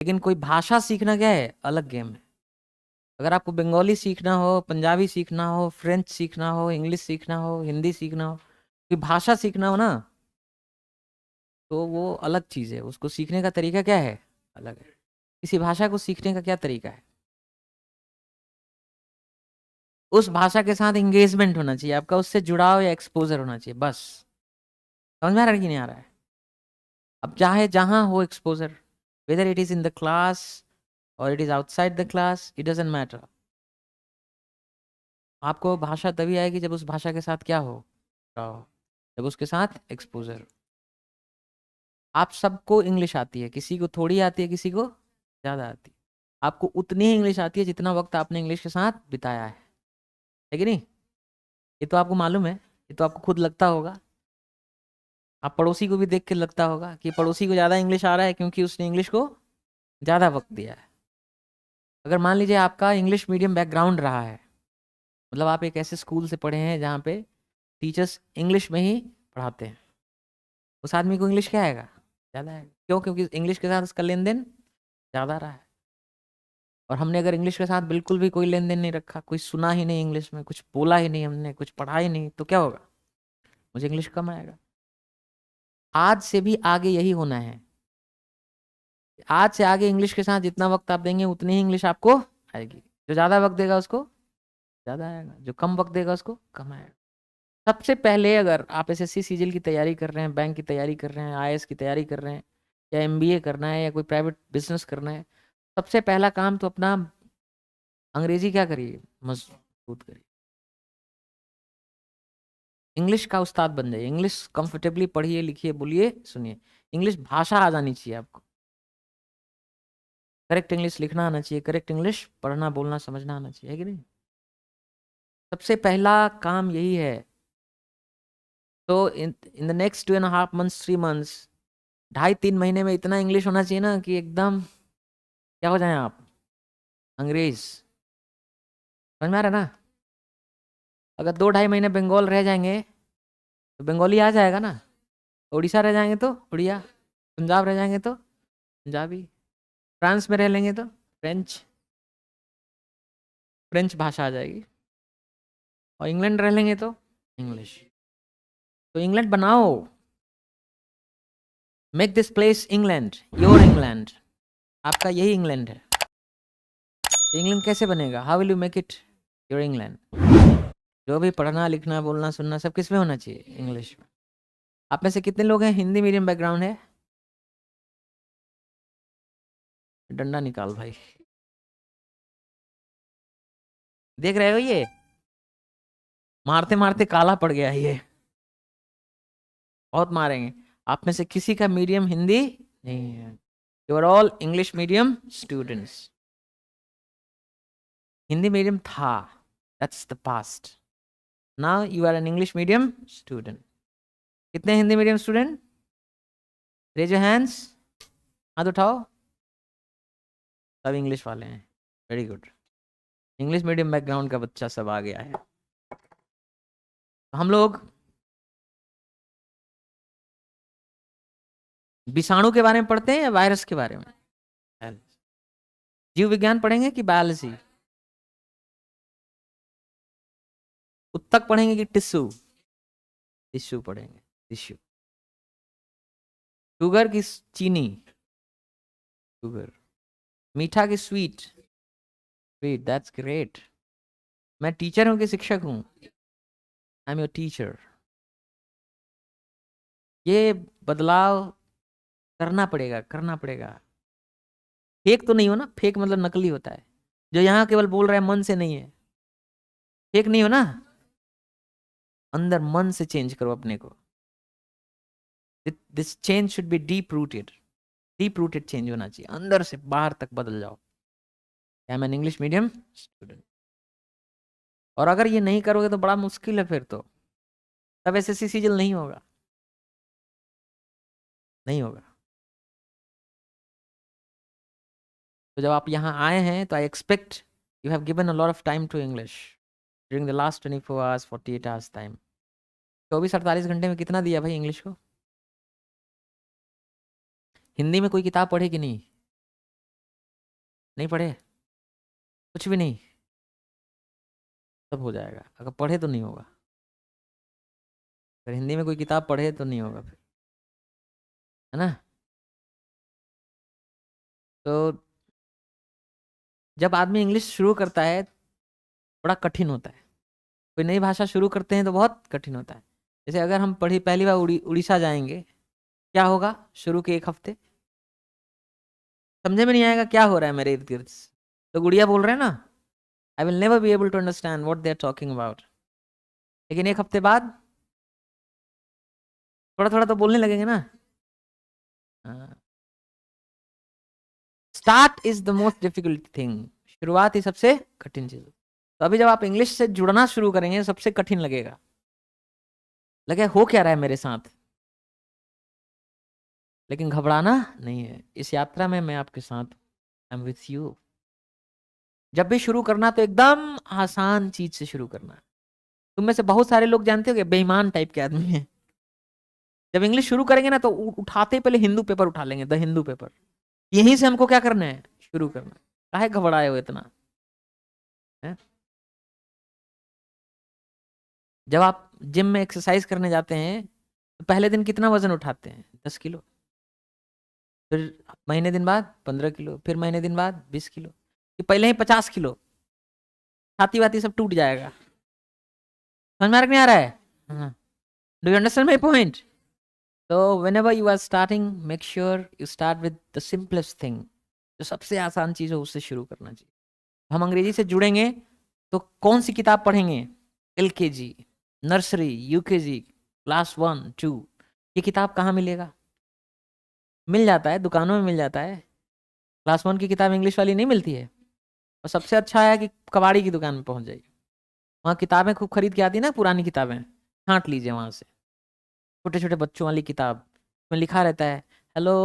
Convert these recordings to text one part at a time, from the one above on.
लेकिन कोई भाषा सीखना क्या है, अलग गेम है। अगर आपको बंगाली सीखना हो, पंजाबी सीखना हो, फ्रेंच सीखना हो, इंग्लिश सीखना हो, हिंदी सीखना हो, कोई भाषा सीखना हो ना, तो वो अलग चीज़ है। उसको सीखने का तरीका क्या है, अलग है। किसी भाषा को सीखने का क्या तरीका है, उस भाषा के साथ एंगेजमेंट होना चाहिए आपका, उससे जुड़ाव या एक्सपोजर होना चाहिए, बस। समझ में आ रहा है कि नहीं आ रहा है? अब चाहे जहां हो exposure, whether it is in the class और it is outside the class, it doesn't matter. आपको भाषा तभी आएगी जब उस भाषा के साथ क्या हो, जुड़ाव, जब उसके साथ एक्सपोजर। आप सबको इंग्लिश आती है, किसी को थोड़ी आती है, किसी को ज़्यादा आती है। आपको उतनी ही इंग्लिश आती है जितना वक्त आपने इंग्लिश के साथ बिताया है कि नहीं? ये तो आपको मालूम है, ये तो आपको खुद लगता होगा। आप पड़ोसी को भी देख के लगता होगा कि पड़ोसी को ज़्यादा इंग्लिश आ रहा है क्योंकि उसने इंग्लिश को ज़्यादा वक्त दिया है। अगर मान लीजिए आपका इंग्लिश मीडियम बैकग्राउंड रहा है, मतलब आप एक ऐसे स्कूल से पढ़े हैं जहाँ पे टीचर्स इंग्लिश में ही पढ़ाते हैं, उस आदमी को इंग्लिश क्या आएगा, ज़्यादा आएगा। क्यों? क्योंकि इंग्लिश के साथ उसका लेन देन ज़्यादा रहा है। और हमने अगर इंग्लिश के साथ बिल्कुल भी कोई लेन देन नहीं रखा, कोई सुना ही नहीं इंग्लिश में, कुछ बोला ही नहीं हमने, कुछ पढ़ा ही नहीं, तो क्या होगा, मुझे इंग्लिश कम आएगा। आज से भी आगे यही होना है। आज से आगे इंग्लिश के साथ जितना वक्त आप देंगे उतनी ही इंग्लिश आपको आएगी। जो ज़्यादा वक्त देगा उसको ज़्यादा आएगा, जो कम वक्त देगा उसको कम आएगा। सबसे पहले अगर आप एसएससी सीजीएल की तैयारी कर रहे हैं, बैंक की तैयारी कर रहे हैं, आईएएस की तैयारी कर रहे हैं, या एमबीए करना है, या कोई प्राइवेट बिजनेस करना है, सबसे पहला काम तो अपना अंग्रेजी क्या करिए, मजबूत करिए। इंग्लिश का उस्ताद बन जाइए। इंग्लिश कंफर्टेबली पढ़िए, लिखिए, बोलिए, सुनिए। इंग्लिश भाषा आ जानी चाहिए आपको। करेक्ट इंग्लिश लिखना आना चाहिए, करेक्ट इंग्लिश पढ़ना, बोलना, समझना आना चाहिए, है कि नहीं? सबसे पहला काम यही है। तो इन in the next 2.5 months, 3 months, 2.5-3 महीने में इतना इंग्लिश होना चाहिए ना कि एकदम क्या हो जाए आप, अंग्रेज। समझ में आ रहा है ना? अगर 2-2.5 महीने बंगाल रह जाएंगे तो बंगाली आ जाएगा ना। उड़ीसा रह जाएंगे तो उड़िया, पंजाब रह जाएंगे तो पंजाबी, फ्रांस में रह लेंगे तो फ्रेंच, फ्रेंच भाषा आ जाएगी, और इंग्लैंड रह लेंगे तो इंग्लिश। तो इंग्लैंड बनाओ, make this place England, your England. आपका यही इंग्लैंड है। तो इंग्लैंड कैसे बनेगा, how will you make it your England? जो भी पढ़ना, लिखना, बोलना, सुनना सब किस में होना चाहिए, इंग्लिश में। आप में से कितने लोग हैं हिंदी मीडियम बैकग्राउंड है? डंडा निकाल भाई। देख रहे हो, ये मारते मारते काला पड़ गया ये, बहुत मारेंगे। आप में से किसी का मीडियम हिंदी नहीं है। You are all English medium students. Hindi medium था, that's the past. Now you are an English medium student. कितने Hindi medium student, raise your hands, हाथ उठाओ। सब इंग्लिश वाले हैं, very good. English medium background का बच्चा सब आ गया है। हम लोग विषाणु के बारे में पढ़ते हैं या वायरस के बारे में? जीव विज्ञान पढ़ेंगे कि बायोलॉजी? उत्तक पढ़ेंगे कि टिश्यू? टिश्यू पढ़ेंगे, टिश्यू। शुगर की चीनी, शुगर। मीठा की स्वीट, स्वीट, दैट्स ग्रेट। मैं टीचर हूं कि शिक्षक हूं? I am your teacher. ये बदलाव करना पड़ेगा, करना पड़ेगा। फेक तो नहीं हो ना, फेक मतलब नकली होता है। जो यहाँ केवल बोल रहा है मन से नहीं है, फेक नहीं हो ना। अंदर मन से चेंज करो अपने को। This change should be deep rooted. Deep rooted change होना चाहिए, अंदर से बाहर तक बदल जाओ। I am N English medium student. और अगर ये नहीं करोगे तो बड़ा मुश्किल है फिर तो, तब एसएससी सीजल नहीं होगा, नहीं होगा। तो जब आप यहाँ आए हैं तो I expect you have given a lot of time to English during the last 24 hours, 48 hours time. 24-48 घंटे में कितना दिया भाई इंग्लिश को? हिंदी में कोई किताब पढ़े कि नहीं? नहीं पढ़े, कुछ भी नहीं, सब हो जाएगा। अगर पढ़े तो नहीं होगा, अगर हिंदी में कोई किताब पढ़े तो नहीं होगा फिर, है ना। तो जब आदमी इंग्लिश शुरू करता है बड़ा कठिन होता है, कोई नई भाषा शुरू करते हैं तो बहुत कठिन होता है। जैसे अगर हम पहली बार उड़ीसा जाएंगे, क्या होगा शुरू के 1 हफ्ते, समझे में नहीं आएगा क्या हो रहा है मेरे इर्द गिर्द। तो गुड़िया बोल रहे हैं ना, I will never be able to understand what they are talking about. लेकिन 1 हफ्ते बाद थोड़ा थोड़ा तो बोलने लगेंगे ना। Start is the most difficult thing, शुरुआत ही सबसे कठिन चीज। तो अभी जब आप इंग्लिश से जुड़ना शुरू करेंगे सबसे कठिन लगेगा, लगे हो क्या रहा है मेरे साथ, लेकिन घबराना नहीं है, इस यात्रा में मैं आपके साथ, आई एम विथ यू। जब भी शुरू करना तो एकदम आसान चीज से शुरू करना है। तुम में से बहुत सारे लोग जानते हो कि बेईमान टाइप के आदमी हैं, जब इंग्लिश शुरू करेंगे ना तो उठाते ही पहले हिंदू पेपर उठा लेंगे, द हिंदू पेपर। यहीं से हमको क्या करना है, शुरू करना है। काहे घबराए हो इतना है? जब आप जिम में एक्सरसाइज करने जाते हैं तो पहले दिन कितना वजन उठाते हैं, 10 किलो, फिर महीने दिन बाद 15 किलो, फिर महीने दिन बाद 20 किलो, कि पहले ही 50 किलो, छाती वाती सब टूट जाएगा। समझ में आ रहा कि नहीं आ रहा है? Do you understand my point? तो whenever you are starting, make sure you start with the simplest thing, जो सबसे आसान चीज हो उससे शुरू करना चाहिए। हम अंग्रेजी से जुड़ेंगे तो कौन सी किताब पढ़ेंगे, LKG, नर्सरी, UKG, क्लास 1 2, ये किताब कहाँ मिलेगा? मिल जाता है, दुकानों में मिल जाता है। क्लास 1 की किताब इंग्लिश वाली नहीं मिलती है। और सबसे अच्छा है कि कबाड़ी की दुकान में पहुंच जाइए, वहाँ किताबें खूब खरीद के आती है ना, पुरानी किताबें छांट लीजिए वहां से, छोटे छोटे बच्चों वाली किताब में लिखा रहता है, hello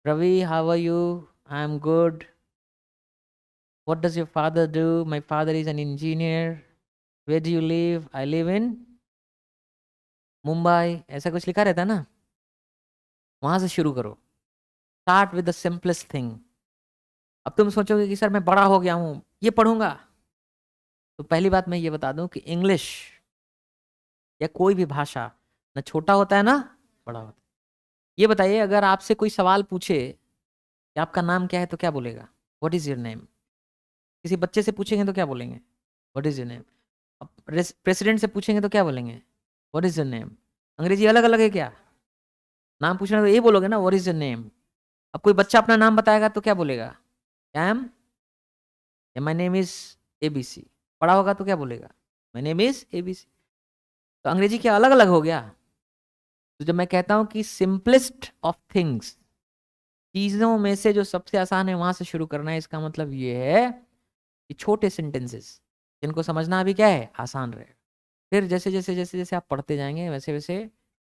Ravi, how are you, I am good, what does your father do, my father is an engineer, where do you live, I live in Mumbai, ऐसा कुछ लिखा रहता है ना। वहां से शुरू करो, start with the simplest thing. अब तुम सोचोगे कि सर मैं बड़ा हो गया हूँ ये पढ़ूंगा, तो पहली बात मैं ये बता दूं कि इंग्लिश या कोई भी भाषा ना छोटा होता है ना बड़ा होता है। ये बताइए, अगर आपसे कोई सवाल पूछे कि आपका नाम क्या है तो क्या बोलेगा, व्हाट इज योर नेम? किसी बच्चे से पूछेंगे तो क्या बोलेंगे, what is your name? President से पूछेंगे तो क्या बोलेंगे, व्हाट इज योर नेम? अंग्रेजी अलग अलग है क्या? नाम पूछना तो ये बोलोगे ना, व्हाट इज योर नेम। अब कोई बच्चा अपना नाम बताएगा तो क्या बोलेगा, एम, या माय नेम इज ABC। पढ़ा होगा तो क्या बोलेगा, माय नेम इज ABC। तो अंग्रेजी क्या अलग अलग हो गया? तो जब मैं कहता हूं कि सिंपलेस्ट ऑफ थिंग्स, चीजों में से जो सबसे आसान है वहां से शुरू करना है, इसका मतलब ये है कि छोटे सेंटेंसेस जिनको समझना अभी क्या है आसान रहे, फिर जैसे जैसे जैसे जैसे आप पढ़ते जाएंगे वैसे वैसे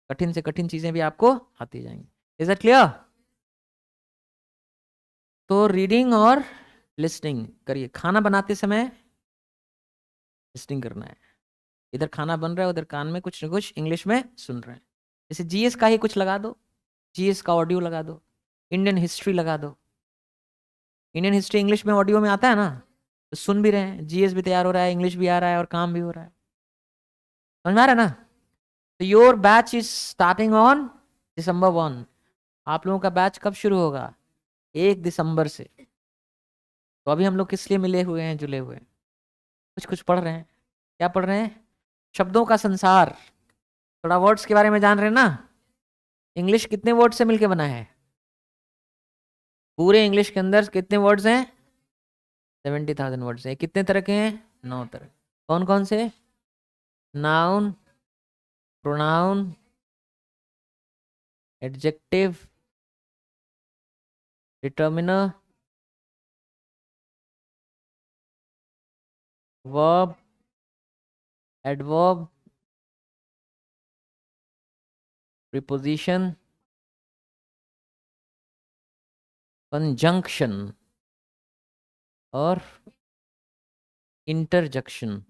कठिन से कठिन चीजें भी आपको आती जाएंगी। Is that clear? तो रीडिंग और लिसनिंग करिए, खाना बनाते समय लिसनिंग करना है, इधर खाना बन रहा है उधर कान में कुछ न कुछ इंग्लिश में सुन रहे हैं। जैसे GS का ही कुछ लगा दो, GS का ऑडियो लगा दो, इंडियन हिस्ट्री लगा दो। इंडियन हिस्ट्री इंग्लिश में ऑडियो में आता है ना, तो सुन भी रहे हैं, GS भी तैयार हो रहा है, इंग्लिश भी आ रहा है और काम भी हो रहा है। समझ में आ रहा है ना? तो your batch is starting on December 1। आप लोगों का बैच कब शुरू होगा, 1 दिसंबर से। तो अभी हम लोग किस लिए मिले हुए हैं, जुले हुए हैं, कुछ कुछ पढ़ रहे हैं। क्या पढ़ रहे हैं, शब्दों का संसार, थोड़ा वर्ड्स के बारे में जान रहे हैं ना। इंग्लिश कितने वर्ड से मिलके बना है, पूरे इंग्लिश के अंदर कितने वर्ड्स हैं, 70,000 वर्ड्स हैं। कितने तरह के हैं, 9 तरह। कौन कौन से, noun, pronoun, adjective, determiner, verb, adverb, preposition, conjunction और इंटरजेक्शन।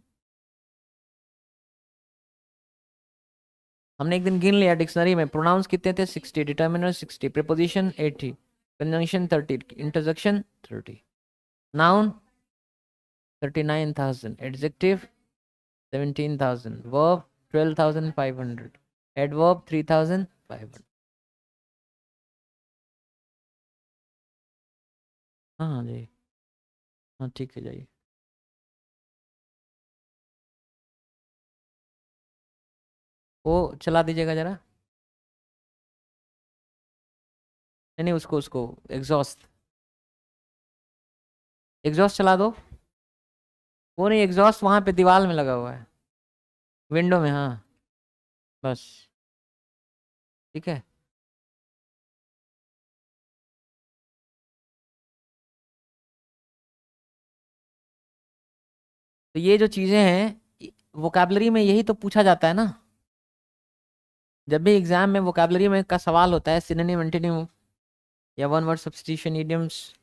हमने एक दिन गिन लिया डिक्शनरी में, प्रोनाउंस कितने थे, 60, determiner 60, preposition 80, conjunction 30, interjection 30, noun 39,000, adjective 17,000, verb 12,500, adverb 3,500। हाँ जी, हाँ ठीक है, जाइए। वो चला दीजिएगा जरा। नहीं नहीं, उसको उसको एग्जॉस्ट, एग्जॉस्ट चला दो। वो नहीं, एग्जॉस्ट वहां पे दीवार में लगा हुआ है, विंडो में, हाँ बस, ठीक है। तो ये जो चीजें हैं वोकैबलरी में, यही तो पूछा जाता है ना। जब भी एग्जाम में वोकैबलरी में का सवाल होता है, सिनोनिम, एंटोनिम या वन वर्ड सब्स्टिट्यूशन, इडियम्स,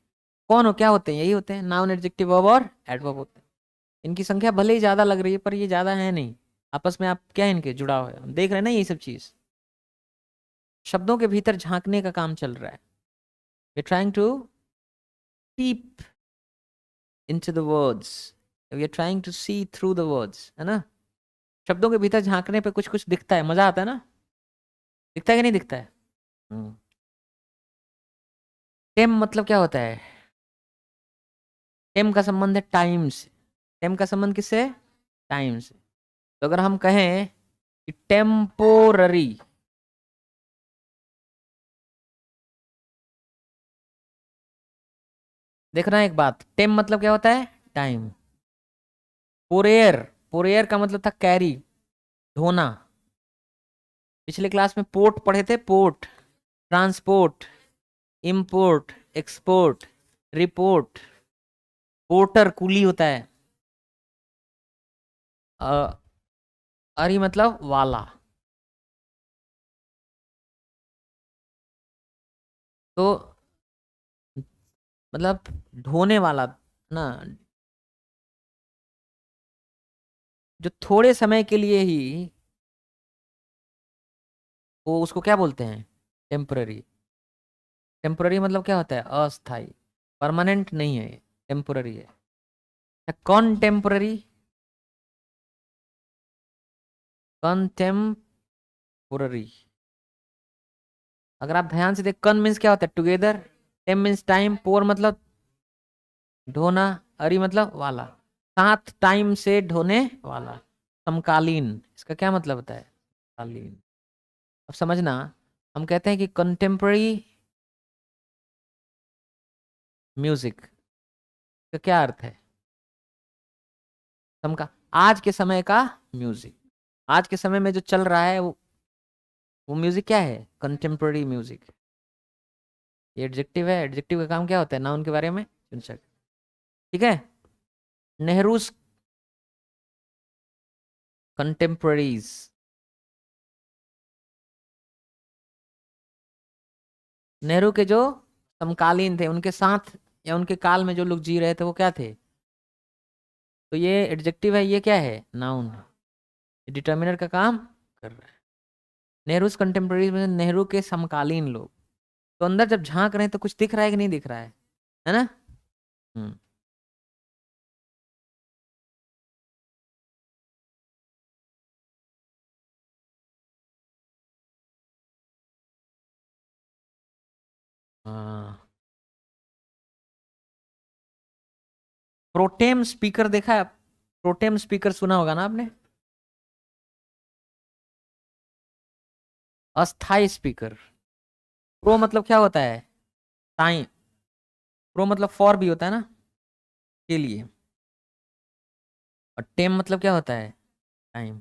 कौन हो क्या होते हैं, यही होते हैं, नाउन, एडजेक्टिव, वर्ब और एडवर्ब होते हैं। इनकी संख्या भले ही ज्यादा लग रही है, पर ये ज्यादा है नहीं। आपस में आप क्या इनके जुड़ाव है, हम देख रहे हैं ना, यही सब चीज शब्दों के भीतर झांकने का काम चल रहा है। We trying to peep into the words, we are trying to see through the words, है ना। शब्दों के भीतर झांकने पे कुछ कुछ दिखता है, मजा आता है ना। दिखता है कि नहीं दिखता है। हम्म। टेम मतलब क्या होता है? टेम का संबंध है टाइम से। टेम का संबंध किससे? टाइम से। तो अगर हम कहें कि टेम्पोररी, देखना एक बात, टेम मतलब क्या होता है? टाइम। पोरेयर, पोरेयर का मतलब था कैरी, ढोना। पिछले क्लास में पोर्ट पढ़े थे, port, transport, import, export, report. Porter कुली होता है। अ, अरी मतलब वाला। तो मतलब ढोने वाला ना, जो थोड़े समय के लिए ही, वो उसको क्या बोलते हैं? टेम्पररी। टेम्पररी मतलब क्या होता है? अस्थाई, परमानेंट नहीं है, टेम्पररी है। Contemporary, contemporary. अगर आप ध्यान से देख, कन मीन्स क्या होता है? टुगेदर, टेम मीन्स टाइम, पोर मतलब ढोना, अरी मतलब वाला, साथ टाइम से ढोने वाला, समकालीन। इसका क्या मतलब होता है? समकालीन। अब समझना, हम कहते हैं कि कंटेम्पररी म्यूजिक का क्या अर्थ है? समका, आज के समय का म्यूजिक, आज के समय में जो चल रहा है वो म्यूजिक क्या है? Contemporary music. ये एडजेक्टिव है, एडजेक्टिव का काम क्या होता है? नाउन के बारे में चुन सकते, ठीक है। नेहरू कंटेम्पररीज, नेहरू के जो समकालीन थे, उनके साथ या उनके काल में जो लोग जी रहे थे, वो क्या थे? तो ये एडजेक्टिव है, ये क्या है? नाउन है, डिटर्मिनर का काम कर रहा है। नेहरू कंटेम्पररीज में नेहरू के समकालीन लोग। तो अंदर जब झांक रहे हैं तो कुछ दिख रहा है कि नहीं दिख रहा है ना। हम्म। हाँ, प्रोटेम स्पीकर देखा है? प्रोटेम स्पीकर सुना होगा ना आपने। अस्थाई स्पीकर। प्रो मतलब क्या होता है? टाइम। प्रो मतलब फॉर भी होता है ना, के लिए। और टेम मतलब क्या होता है? टाइम।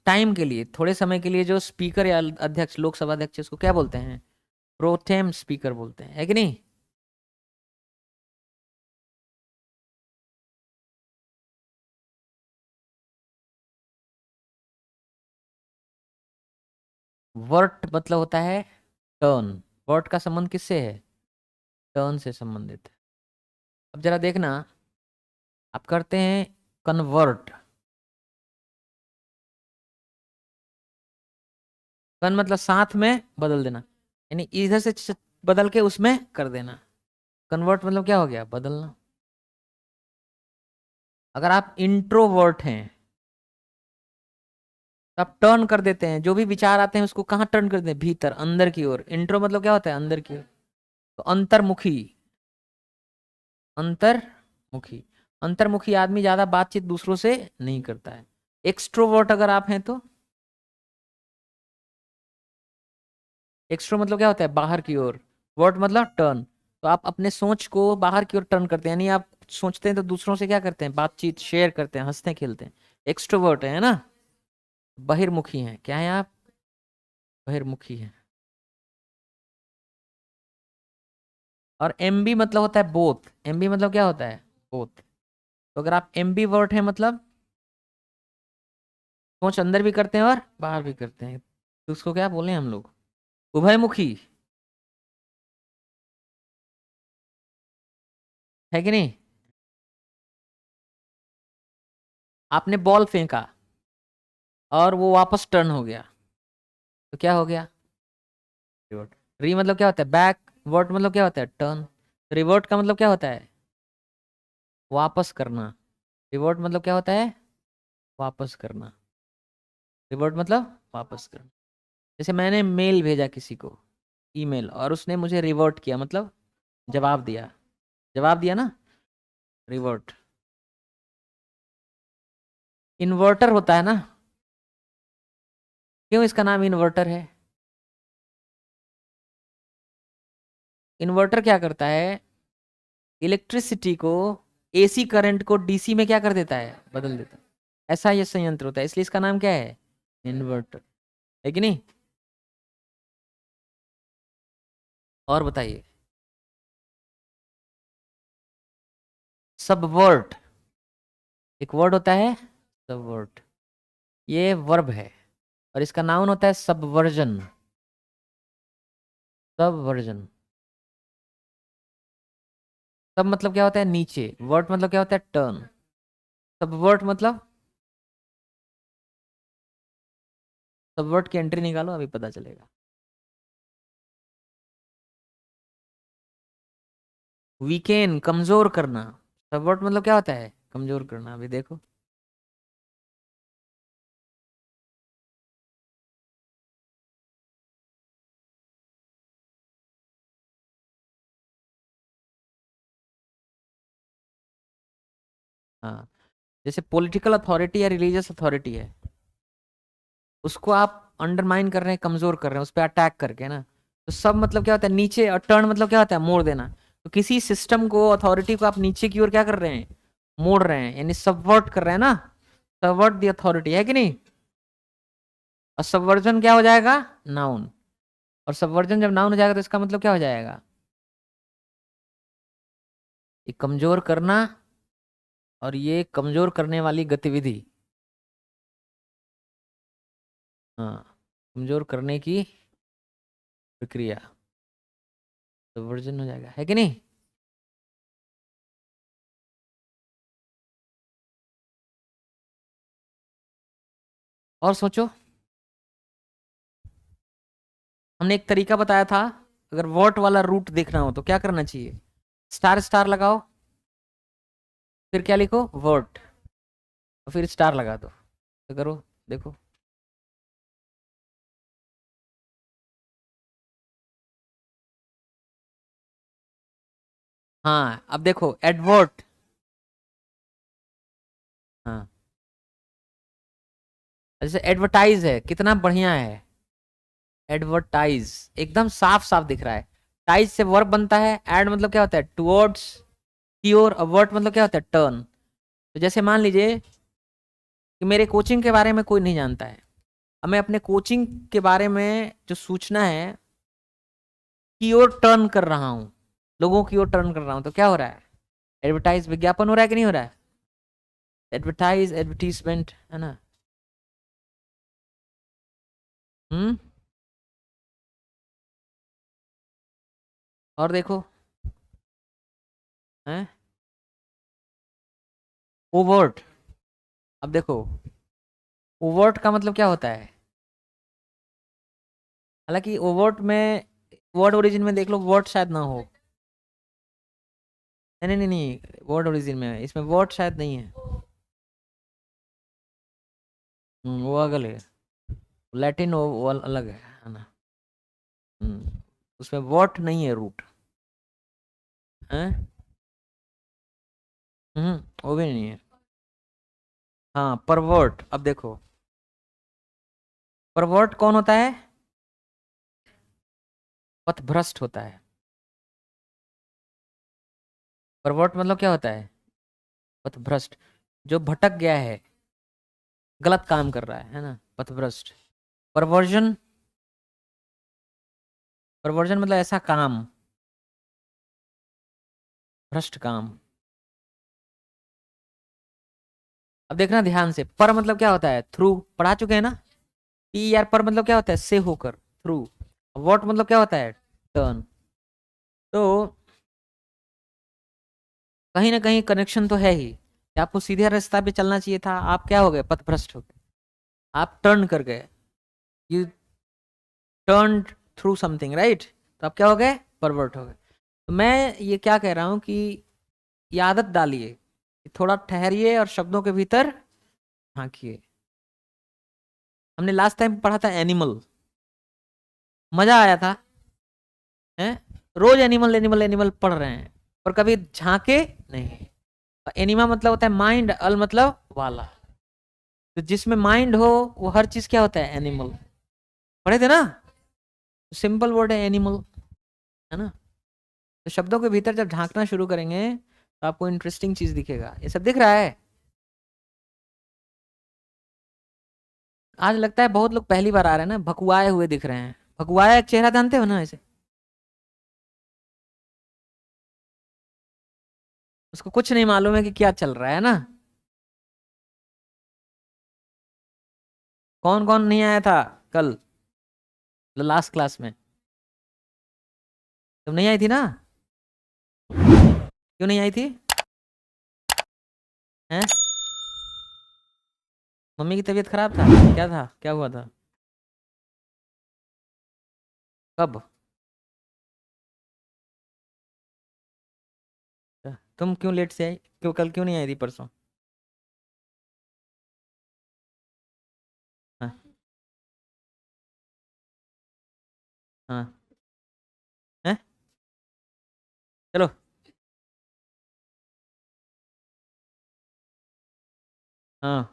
टाइम के लिए, थोड़े समय के लिए जो स्पीकर या अध्यक्ष, लोकसभा अध्यक्ष, उसको क्या बोलते हैं? प्रोटेम स्पीकर बोलते हैं, है कि नहीं। वर्ट मतलब होता है टर्न। वर्ट का संबंध किससे है? टर्न से संबंधित है। अब जरा देखना, आप करते हैं कन्वर्ट। कन मतलब साथ में बदल देना, यानी इधर से बदल के उसमें कर देना। कन्वर्ट मतलब क्या हो गया, बदलना। अगर आप इंट्रोवर्ट हैं तो आप टर्न कर देते हैं, जो भी विचार आते हैं उसको कहाँ टर्न कर देते हैं, भीतर अंदर की ओर। इंट्रो मतलब क्या होता है, अंदर की ओर। तो अंतर्मुखी, अंतर्मुखी। अंतर्मुखी आदमी ज्यादा बातचीत दूसरों से नहीं करता है। एक्सट्रोवर्ट अगर आप हैं तो, एक्स्ट्रो मतलब क्या होता है, बाहर की ओर। वर्ट मतलब टर्न। तो आप अपने सोच को बाहर की ओर टर्न करते हैं, यानी आप सोचते हैं तो दूसरों से क्या करते हैं, बातचीत शेयर करते हैं, हंसते खेलते हैं। एक्सट्रोवर्ट है ना। बहिर्मुखी हैं, क्या है आप, बहिर्मुखी हैं। और एमबी मतलब होता है बोथ। एमबी मतलब क्या होता है, बोथ। तो अगर आप एमबी वर्ट हैं मतलब सोच अंदर भी करते हैं और बाहर भी करते हैं, तो उसको क्या बोले हम लोग, उभयमुखी, है कि नहीं। आपने बॉल फेंका और वो वापस टर्न हो गया, तो क्या हो गया, रिवर्ट। री मतलब क्या होता है, बैक। वर्ट मतलब क्या होता है, टर्न। रिवर्ट का मतलब क्या होता है, वापस करना। रिवर्ट मतलब क्या होता है, वापस करना। रिवर्ट मतलब वापस करना। जैसे मैंने मेल भेजा किसी को, ईमेल, और उसने मुझे रिवर्ट किया, मतलब जवाब दिया, जवाब दिया ना, रिवर्ट। इन्वर्टर होता है ना, क्यों इसका नाम इन्वर्टर है। इन्वर्टर क्या करता है, इलेक्ट्रिसिटी को, एसी करंट को डीसी में क्या कर देता है, बदल देता है। ऐसा ये संयंत्र होता है, इसलिए इसका नाम क्या है, इन्वर्टर, है कि नहीं। और बताइए। सबवर्ट, एक वर्ड होता है सबवर्ट, ये वर्ब है। और इसका नाउन होता है सबवर्जन, सबवर्जन। सब मतलब क्या होता है, नीचे। वर्ट मतलब क्या होता है, टर्न। सबवर्ट मतलब, सबवर्ट की एंट्री निकालो, अभी पता चलेगा। वीकेन, कमजोर करना। सबवर्ट मतलब क्या होता है, कमजोर करना, अभी देखो। हाँ, जैसे पॉलिटिकल अथॉरिटी या रिलीजियस अथॉरिटी है, उसको आप अंडरमाइन कर रहे हैं, कमजोर कर रहे हैं, उस पर अटैक करके ना। तो सब मतलब क्या होता है, नीचे। और टर्न मतलब क्या होता है, मोड़ देना। तो किसी सिस्टम को, अथॉरिटी को आप नीचे की ओर क्या कर रहे हैं, मोड़ रहे हैं, यानी सबवर्ट कर रहे हैं ना। सबवर्ट द अथॉरिटी, है कि नहीं। और सबवर्जन क्या हो जाएगा, नाउन। और सबवर्जन जब नाउन हो जाएगा तो इसका मतलब क्या हो जाएगा, ये कमजोर करना, और ये कमजोर करने वाली गतिविधि। हाँ, कमजोर करने की प्रक्रिया, सबवर्जन हो जाएगा, है कि नहीं। और सोचो, हमने एक तरीका बताया था, अगर वॉट वाला रूट देखना हो तो क्या करना चाहिए, स्टार स्टार लगाओ, फिर क्या लिखो, वॉट, और फिर स्टार लगा दो, तो करो, देखो। हाँ, अब देखो एडवर्ट। हाँ, जैसे एडवर्टाइज है, कितना बढ़िया है, एडवर्टाइज, एकदम साफ साफ दिख रहा है। टाइज से वर्ब बनता है, एड मतलब क्या होता है, टुवर्ड्स की ओर, वर्ट मतलब क्या होता है, टर्न। तो जैसे मान लीजिए कि मेरे कोचिंग के बारे में कोई नहीं जानता है, अब मैं अपने कोचिंग के बारे में जो सूचना है की ओर टर्न कर रहा हूँ, लोगों की ओर टर्न कर रहा हूँ, तो क्या हो रहा है, एडवर्टाइज, विज्ञापन हो रहा है कि नहीं हो रहा है, एडवर्टाइज, एडवर्टीजमेंट, है ना। हम्म। और देखो, है ओवर्ट। अब देखो, ओवर्ट का मतलब क्या होता है, हालांकि ओवर्ट में वर्ड ओरिजिन में देख लो, वर्ड शायद ना हो। नहीं नहीं नहीं, वर्ड ओरिजिन में है, इसमें वर्ड शायद नहीं है। वो अगल है, लैटिन वो अलग है ना। उसमें वर्ड नहीं है, रूट है। वो भी नहीं है। हाँ परवर्ट, अब देखो, परवर्ट कौन होता है? पथभ्रष्ट होता है। परवर्ट मतलब क्या होता है? पथभ्रष्ट, जो भटक गया है, गलत काम कर रहा है ना, पथभ्रष्ट। परवर्जन, परवर्जन मतलब ऐसा काम, भ्रष्ट काम। अब देखना ध्यान से, पर मतलब क्या होता है? थ्रू, पढ़ा चुके हैं ना। पी यार, पर मतलब क्या होता है? से होकर, थ्रू। वॉट मतलब क्या होता है? टर्न। तो कहीं ना कहीं कनेक्शन तो है ही कि आपको सीधे रास्ता पे चलना चाहिए था, आप क्या हो गए? पथभ्रष्ट हो गए, आप टर्न कर गए, U turn through something, right? तो आप क्या हो गए? परवर्ट हो गए। तो मैं ये क्या कह रहा हूं कि ये आदत डालिए कि थोड़ा ठहरिए और शब्दों के भीतर झांकिए। हमने लास्ट टाइम पढ़ा था एनिमल, मजा आया था, हैं? रोज एनिमल एनिमल एनिमल पढ़ रहे हैं, पर कभी झांके नहीं। एनिमा मतलब होता है माइंड, अल मतलब वाला। तो जिसमें माइंड हो वो हर चीज क्या होता है? एनिमल। पढ़े थे ना? सिंपल वर्ड है एनिमल, है ना? तो शब्दों के भीतर जब झांकना शुरू करेंगे तो आपको इंटरेस्टिंग चीज दिखेगा। ये सब दिख रहा है? आज लगता है बहुत लोग पहली बार आ रहे हैं ना, भकुआए हुए दिख रहे हैं। भकुआया एक चेहरा जानते हो ना ऐसे? उसको कुछ नहीं मालूम है कि क्या चल रहा है ना। कौन कौन नहीं आया था कल लास्ट क्लास में? तुम नहीं आई थी ना? क्यों नहीं आई थी? हैं? मम्मी की तबीयत खराब था? क्या था, क्या हुआ था? कब? तुम क्यों लेट से आई? क्यों कल क्यों नहीं आई थी, परसों? हाँ हाँ। हैं? चलो। हाँ।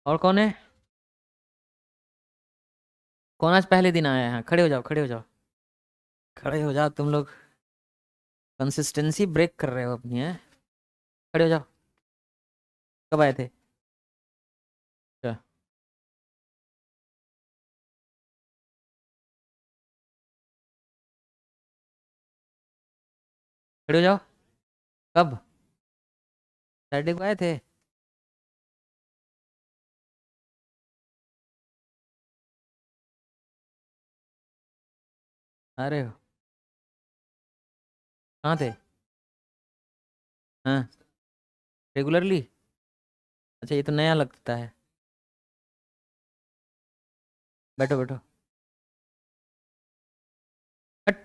और कौन है? कौन आज पहले दिन आया है? हाँ, खड़े हो जाओ, खड़े हो जाओ, खड़े हो जाओ तुम लोग। कंसिस्टेंसी ब्रेक कर रहे हो अपनी, है? खड़े हो जाओ। कब आए थे? अच्छा। खड़े हो जाओ। कब? सैटरडे को आए थे? अरे कहाँ थे? हाँ, रेगुलरली? अच्छा, ये तो नया लगता है। बैठो बैठो। हट,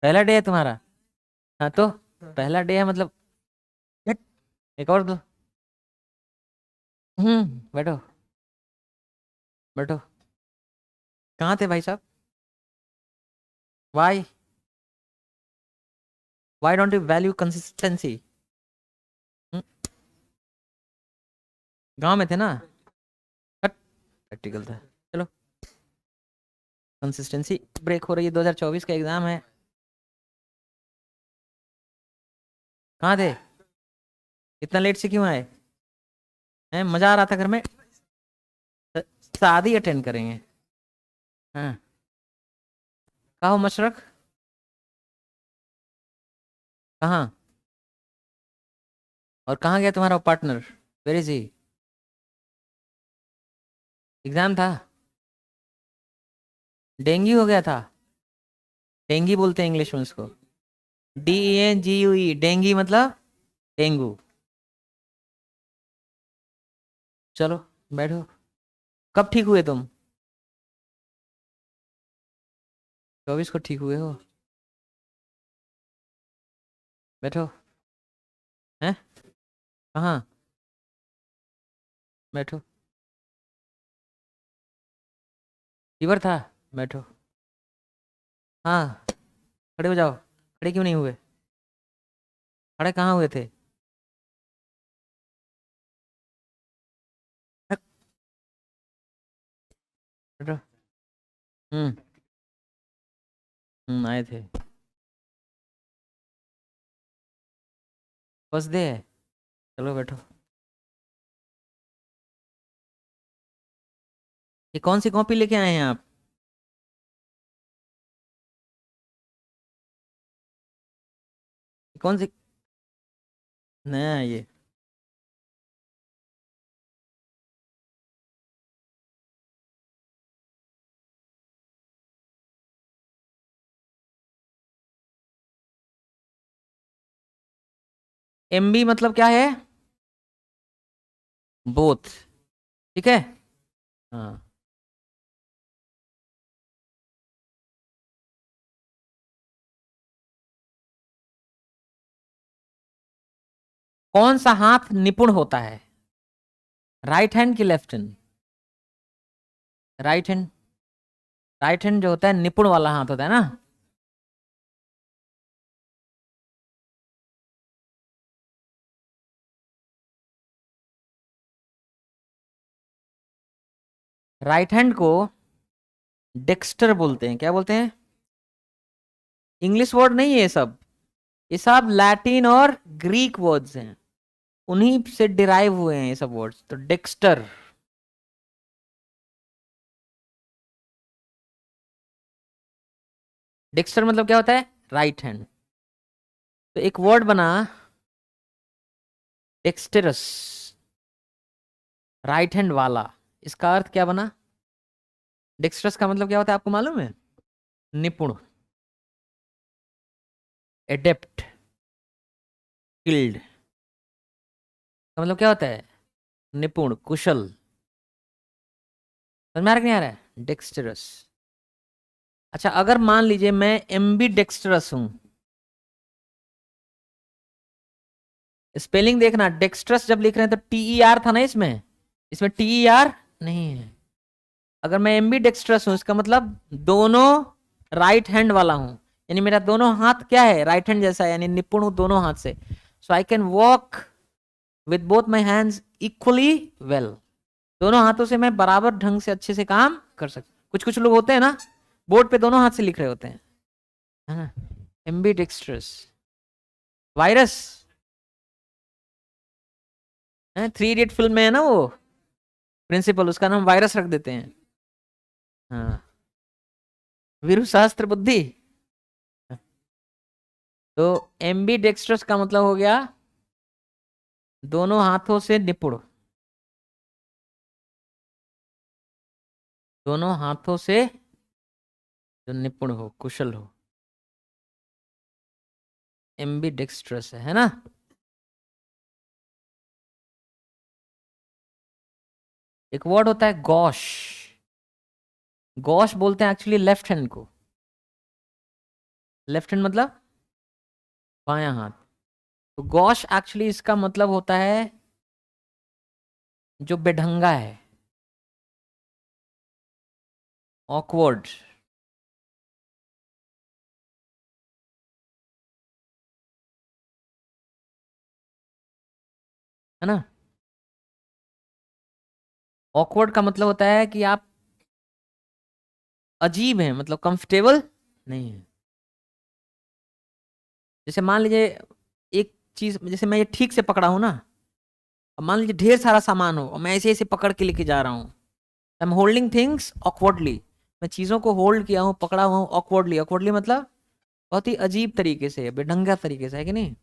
पहला डे है तुम्हारा? हाँ तो पहला डे है मतलब। हट, एक और दो। बैठो बैठो। कहाँ थे भाई साहब? Why, why don't you value consistency? गांव में थे ना? हट, प्रैक्टिकल था। चलो। कंसिस्टेंसी ब्रेक हो रही है, 2024 का एग्जाम है। कहाँ थे? इतना लेट से क्यों आए? हैं, मजा आ रहा था घर में? शादी अटेंड करेंगे? हाँ। कहा हो मशरक? कहाँ? और कहाँ गया तुम्हारा partner? Where is he? Exam था? डेंगू हो गया था? डेंगी बोलते हैं इंग्लिश में उसको। DENGUE, डेंगी मतलब डेंगू। चलो बैठो। कब ठीक हुए तुम? 24 को ठीक हुए हो? बैठो। हैं? कहाँ? बैठो। फीवर था? बैठो। हाँ, खड़े हो जाओ। खड़े क्यों नहीं हुए? खड़े कहाँ हुए थे? बैठो। हम्म। आए थे। बस दे। चलो बैठो। ये कौन सी कॉपी लेके आए हैं आप? कौन सी? नया है ये? MB मतलब क्या है? बोथ। ठीक है। हाँ। कौन सा हाथ निपुण होता है? राइट हैंड की left hand? Right hand. Right hand जो होता है निपुण वाला हाथ होता है ना। राइट हैंड को डेक्स्टर बोलते हैं। क्या बोलते हैं? इंग्लिश वर्ड नहीं है ये सब। ये सब लैटिन और ग्रीक वर्ड्स हैं। उन्हीं से डिराइव हुए हैं ये सब वर्ड्स। तो डेक्स्टर। डेक्स्टर मतलब क्या होता है? Right hand. तो एक वर्ड बना डेक्स्टरस, राइट हैंड वाला। इसका अर्थ क्या बना? डेक्स्टरस का मतलब क्या होता है आपको मालूम है? निपुण, एडेप्ट, स्किल्ड। का मतलब क्या होता है? निपुण, कुशल। समझ में आ रहा है कि नहीं आ रहा है? डेक्स्टरस। अच्छा, अगर मान लीजिए मैं एम्बी डेक्स्टरस हूं। स्पेलिंग देखना, डेक्स्ट्रस जब लिख रहे हैं तो TER था ना इसमें। इसमें TER नहीं है। अगर मैं एम्बी डेक्स्ट्रस हूं इसका मतलब दोनों राइट हैंड वाला हूं। यानी मेरा दोनों हाथ क्या है? राइट हैंड जैसा है, यानी निपुण हूं दोनों हाथ से। So I can walk with both my hands equally well. दोनों हाथों से मैं बराबर ढंग से अच्छे से काम कर सकता। कुछ कुछ लोग होते हैं ना, बोर्ड पे दोनों हाथ से लिख रहे होते हैं, है ना। एम्बी डेक्स्ट्रस। वायरस है, 3 इडियट फिल्म में है ना वो प्रिंसिपल, उसका नाम वायरस रख देते हैं। हाँ। वीरू सहस्त्र बुद्धि। तो एम्बी डेक्स्ट्रस का मतलब हो गया दोनों हाथों से निपुण। दोनों हाथों से जो निपुण हो, कुशल हो, एम्बी डेक्स्ट्रस है ना। एक वर्ड होता है गॉश। गॉश बोलते हैं एक्चुअली लेफ्ट हैंड को। लेफ्ट हैंड मतलब बायां हाथ। तो गॉश एक्चुअली इसका मतलब होता है जो बेढंगा है, ऑकवर्ड, है ना। ऑकवर्ड का मतलब होता है कि आप अजीब हैं, मतलब कंफर्टेबल नहीं है। जैसे मान लीजिए एक चीज, जैसे मैं ये ठीक से पकड़ा हूं ना। अब मान लीजिए ढेर सारा सामान हो और मैं ऐसे ऐसे पकड़ के लेके जा रहा हूँ। I am holding things awkwardly. मैं चीजों को होल्ड किया हूँ, पकड़ा हुआ हूँ ऑकवर्डली। ऑकवर्डली मतलब बहुत ही अजीब तरीके से, बेढंगा तरीके से, है कि नहीं।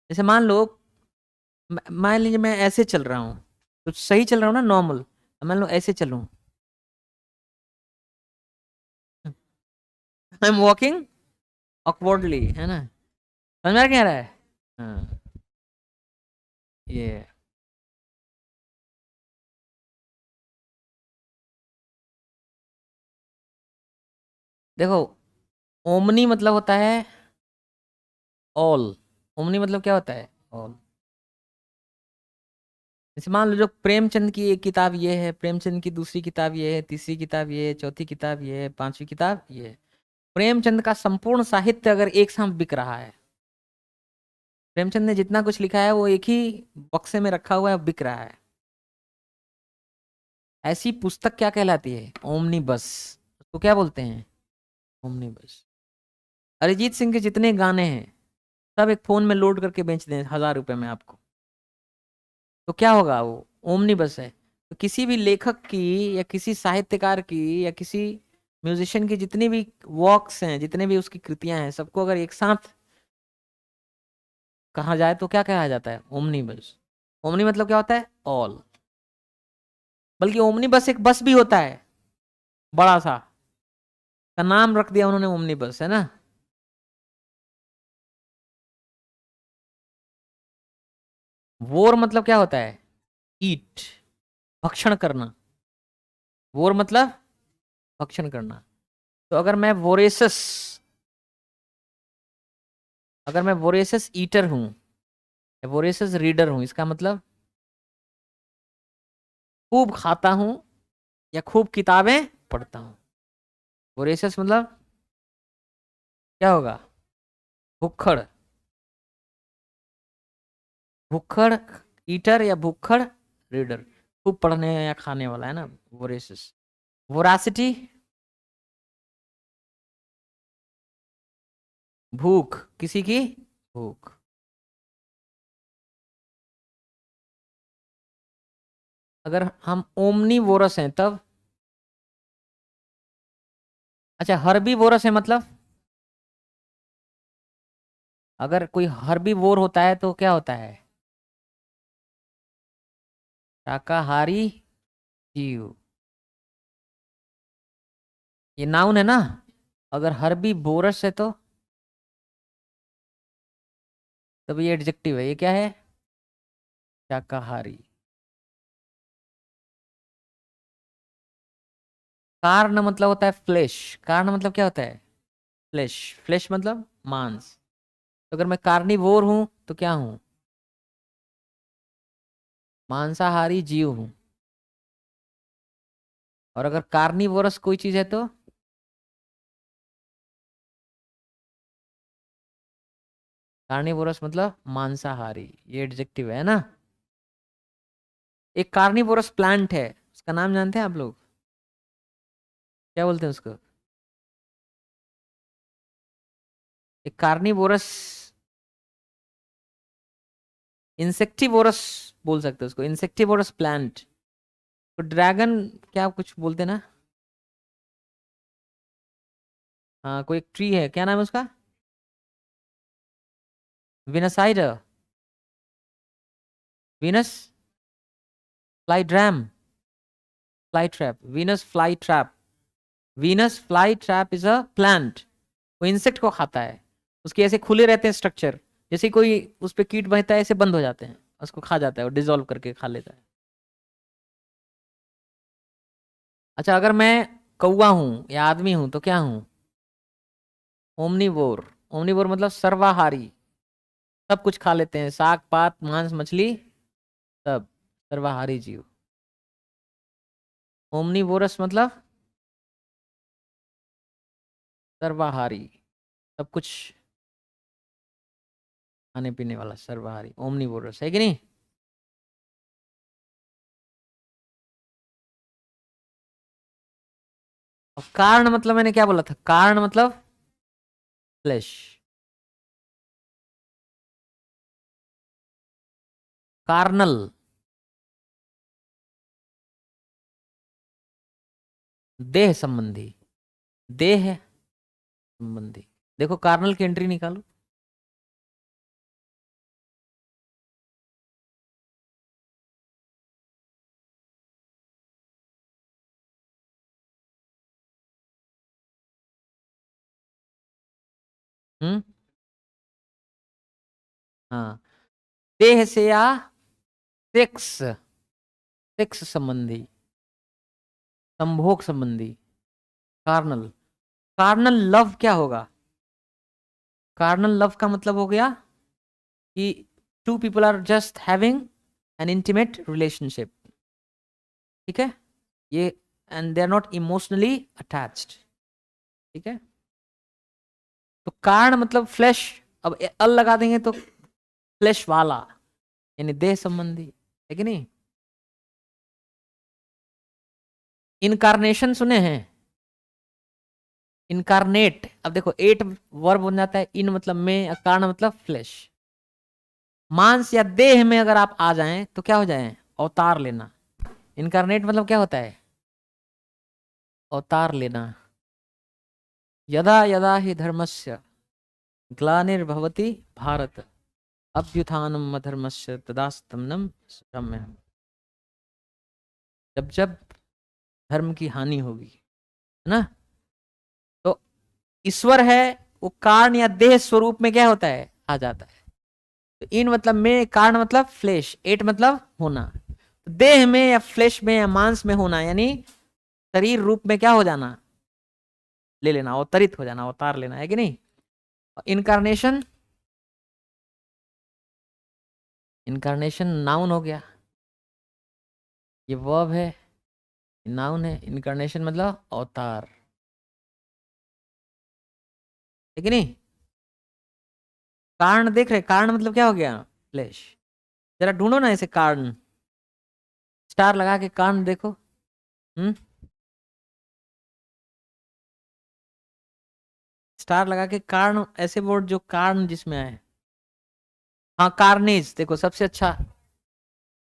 जैसे मान लो, मान लीजिए मैं ऐसे चल रहा हूँ, तो सही चल रहा हूँ ना, नॉर्मल। मान लो ऐसे चलूं, आई एम वॉकिंग ऑकवर्डली, है ना। समझ में क्या आ रहा है? हाँ। ये देखो, ओमनी मतलब होता है ऑल। ओमनी मतलब क्या होता है? ऑल। जैसे मान लो, जो प्रेमचंद की एक किताब ये है, प्रेमचंद की दूसरी किताब ये है, तीसरी किताब ये है, चौथी किताब ये है, पांचवी किताब ये है। प्रेमचंद का संपूर्ण साहित्य अगर एक साथ बिक रहा है, प्रेमचंद ने जितना कुछ लिखा है वो एक ही बक्से में रखा हुआ है, बिक रहा है, ऐसी पुस्तक क्या कहलाती है? ओमनी बस। तो क्या बोलते हैं? ओमनी बस। अरिजीत सिंह के जितने गाने हैं सब एक फोन में लोड करके बेच दें 1000 रुपए में आपको, तो क्या होगा? वो ओमनी बस है। तो किसी भी लेखक की या किसी साहित्यकार की या किसी म्यूजिशियन की जितनी भी वर्क्स हैं, जितने भी उसकी कृतियां हैं, सबको अगर एक साथ कहा जाए तो क्या कहा जाता है? ओमनी बस। ओमनी मतलब क्या होता है? ऑल। बल्कि ओमनी बस एक बस भी होता है, बड़ा सा, का नाम रख दिया उन्होंने ओमनी बस, है ना। वोर मतलब क्या होता है? ईट, भक्षण करना। वोर मतलब भक्षण करना। तो अगर मैं वोरेसस ईटर हूं या वोरेसस रीडर हूं, इसका मतलब खूब खाता हूं या खूब किताबें पढ़ता हूं। वोरेसस मतलब क्या होगा? भुक्खड़। भुक्खड़ ईटर या भुक्खड़ रीडर, खूब पढ़ने या खाने वाला, है ना, वोरेसस। वोरासिटी, भूख, किसी की भूख। अगर हम ओमनीवोरस हैं तब, अच्छा हर्बीवोरस है मतलब, अगर कोई हर्बीवोर होता है तो क्या होता है? शाकाहारी जीव। ये नाउन है ना। अगर हर्बीवोरस है तो तब ये एडजेक्टिव है। ये क्या है? शाकाहारी। कार्न मतलब होता है फ्लेश। कार्न मतलब क्या होता है? फ्लेश। फ्लेश मतलब मांस। तो अगर मैं कार्निवोर हूं तो क्या हूं? मांसाहारी जीव हूं। और अगर कार्निवोरस कोई चीज है तो कार्निवोरस मतलब मांसाहारी। ये एडजेक्टिव है ना। एक कार्निवोरस प्लांट है, उसका नाम जानते हैं आप लोग? क्या बोलते हैं उसको? एक कार्निवोरस, इंसेक्टिवोरस बोल सकते हैं उसको, इंसेक्टिवोरस प्लांट। तो ड्रैगन, क्या आप कुछ बोलते हैं ना। हाँ, कोई एक ट्री है, क्या नाम है उसका? विनासाइड, Venus fly trap, fly trap, Venus fly trap. Venus fly trap is a plant. वो इंसेक्ट को खाता है। उसके ऐसे खुले रहते हैं स्ट्रक्चर, जैसे ही कोई उस पे कीट बहता है ऐसे बंद हो जाते हैं, उसको खा जाता है, वो डिजोल्व करके खा लेता है। अच्छा, अगर मैं कौवा हूं या आदमी हूं तो क्या हूं? ओमनीवोर। ओमनीवोर मतलब सर्वाहारी, सब कुछ खा लेते हैं, साग पात मांस मछली सब, सर्वाहारी जीव। ओमनीवोरस मतलब सर्वाहारी, सब कुछ खाने पीने वाला, सर्वाहारी, ओमनीवोरस है कि नहीं। और कारण मतलब मैंने क्या बोला था? कारण मतलब फ्लेश। कार्नल, देह संबंधी, देह संबंधी। देखो कार्नल की एंट्री निकालो। हम्म। हाँ, देह से या सेक्स, सेक्स संबंधी, संभोग संबंधी, कार्नल। कार्नल लव क्या होगा? कार्नल लव का मतलब हो गया कि two people are just having an intimate relationship, ठीक है, yeah, and they are not emotionally attached, ठीक है। तो कार्न मतलब फ्लैश, अब अल लगा देंगे तो फ्लैश वाला, यानी देह संबंधी, है कि नहीं। इनकारनेशन सुने हैं? इनकारनेट, अब देखो एट वर्ब बन जाता है, इन मतलब में, कारण मतलब फ्लैश। मांस या देह में अगर आप आ जाएं तो क्या हो जाए? अवतार लेना। इनकारनेट मतलब क्या होता है? अवतार लेना। यदा यदा हि धर्मस्य ग्लानिर्भवति भारत अभ्युत्थानम् अधर्मस्य तदास्तमनम् सम्यहम्। जब जब धर्म की हानि होगी, है ना, तो ईश्वर है वो कारण या देह स्वरूप में क्या होता है? आ जाता है। तो इन मतलब में, कारण मतलब फ्लेश, एट मतलब होना, तो देह में या फ्लेश में या मांस में होना, यानी शरीर रूप में क्या हो जाना? ले लेना, अवतरित हो जाना, अवतार लेना, है कि नहीं। इनकारनेशन, इनकारनेशन नाउन हो गया, ये वर्ब है, नाउन है। इनकारनेशन मतलब अवतार, है कि नहीं। कारण देख रहे, कारण मतलब क्या हो गया? फ्लेश। जरा ढूंढो ना ऐसे कारण, स्टार लगा के कारण देखो। हम्म, स्टार लगा के कारण, ऐसे वर्ड जो कारण जिसमें आए। हाँ, कार्नेज देखो सबसे अच्छा।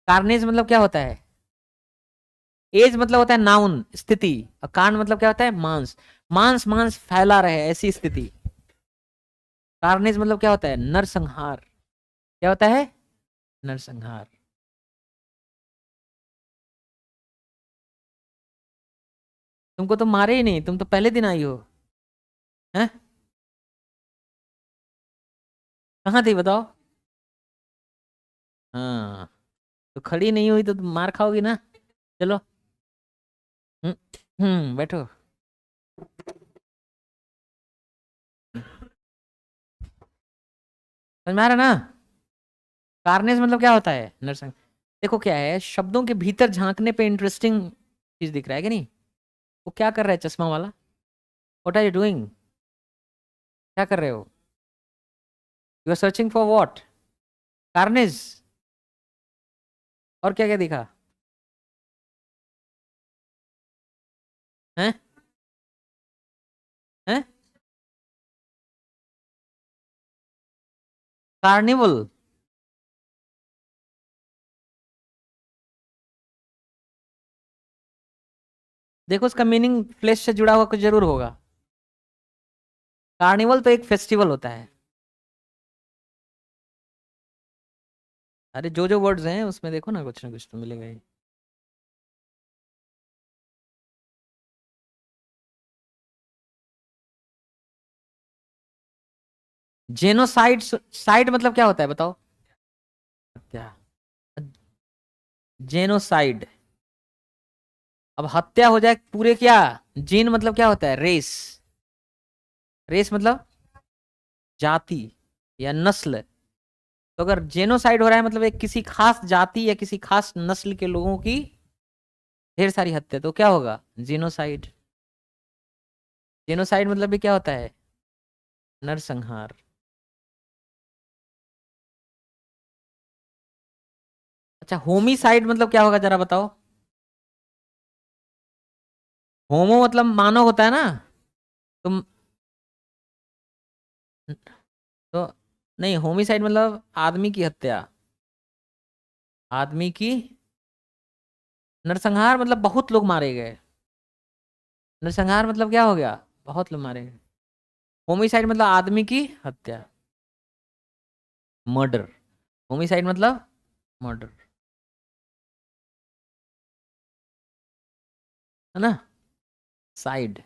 कार्नेज मतलब क्या होता है? एज मतलब होता है नाउन, स्थिति, और कारण मतलब क्या होता है? मांस। मांस मांस फैला रहे ऐसी स्थिति। कार्नेज मतलब क्या होता है? नरसंहार। क्या होता है? नरसंहार। तुमको तो मारे ही नहीं, तुम तो पहले दिन आई हो। हैं? कहाँ थी बताओ? हाँ, तो खड़ी नहीं हुई तो तुम मार खाओगी ना। चलो। हम्म, बैठो। समझ में आ रहा ना? कार्नेज मतलब क्या होता है? नरसंहार। देखो क्या है, शब्दों के भीतर झांकने पे इंटरेस्टिंग चीज दिख रहा है कि नहीं। वो क्या कर रहा है चश्मा वाला? What are you doing? क्या कर रहे हो? You are searching for what? Carnage. और क्या क्या दिखा? हैं? हैं? कार्निवल। देखो उसका मीनिंग फ्लेश से जुड़ा हुआ कुछ जरूर होगा। कार्निवल तो एक फेस्टिवल होता है। अरे जो जो वर्ड्स हैं उसमें देखो ना कुछ तो मिलेगा ही। जेनोसाइड, साइड मतलब क्या होता है बताओ? हत्या। जेनोसाइड। अब हत्या हो जाए पूरे क्या? जीन मतलब क्या होता है? रेस। रेस मतलब जाति या नस्ल। तो अगर जेनोसाइड हो रहा है मतलब एक किसी खास जाति या किसी खास नस्ल के लोगों की ढेर सारी हत्या, तो क्या होगा? जेनोसाइड। जेनोसाइड मतलब भी क्या होता है? नरसंहार। अच्छा, होमिसाइड मतलब क्या होगा जरा बताओ? होमो मतलब मानव होता है ना। तुम तो, नहीं, होमिसाइड मतलब आदमी की हत्या, आदमी की। नरसंहार मतलब बहुत लोग मारे गए। नरसंहार मतलब क्या हो गया? बहुत लोग मारे गए। होमिसाइड मतलब आदमी की हत्या, मर्डर। होमिसाइड मतलब मर्डर, है ना। साइड,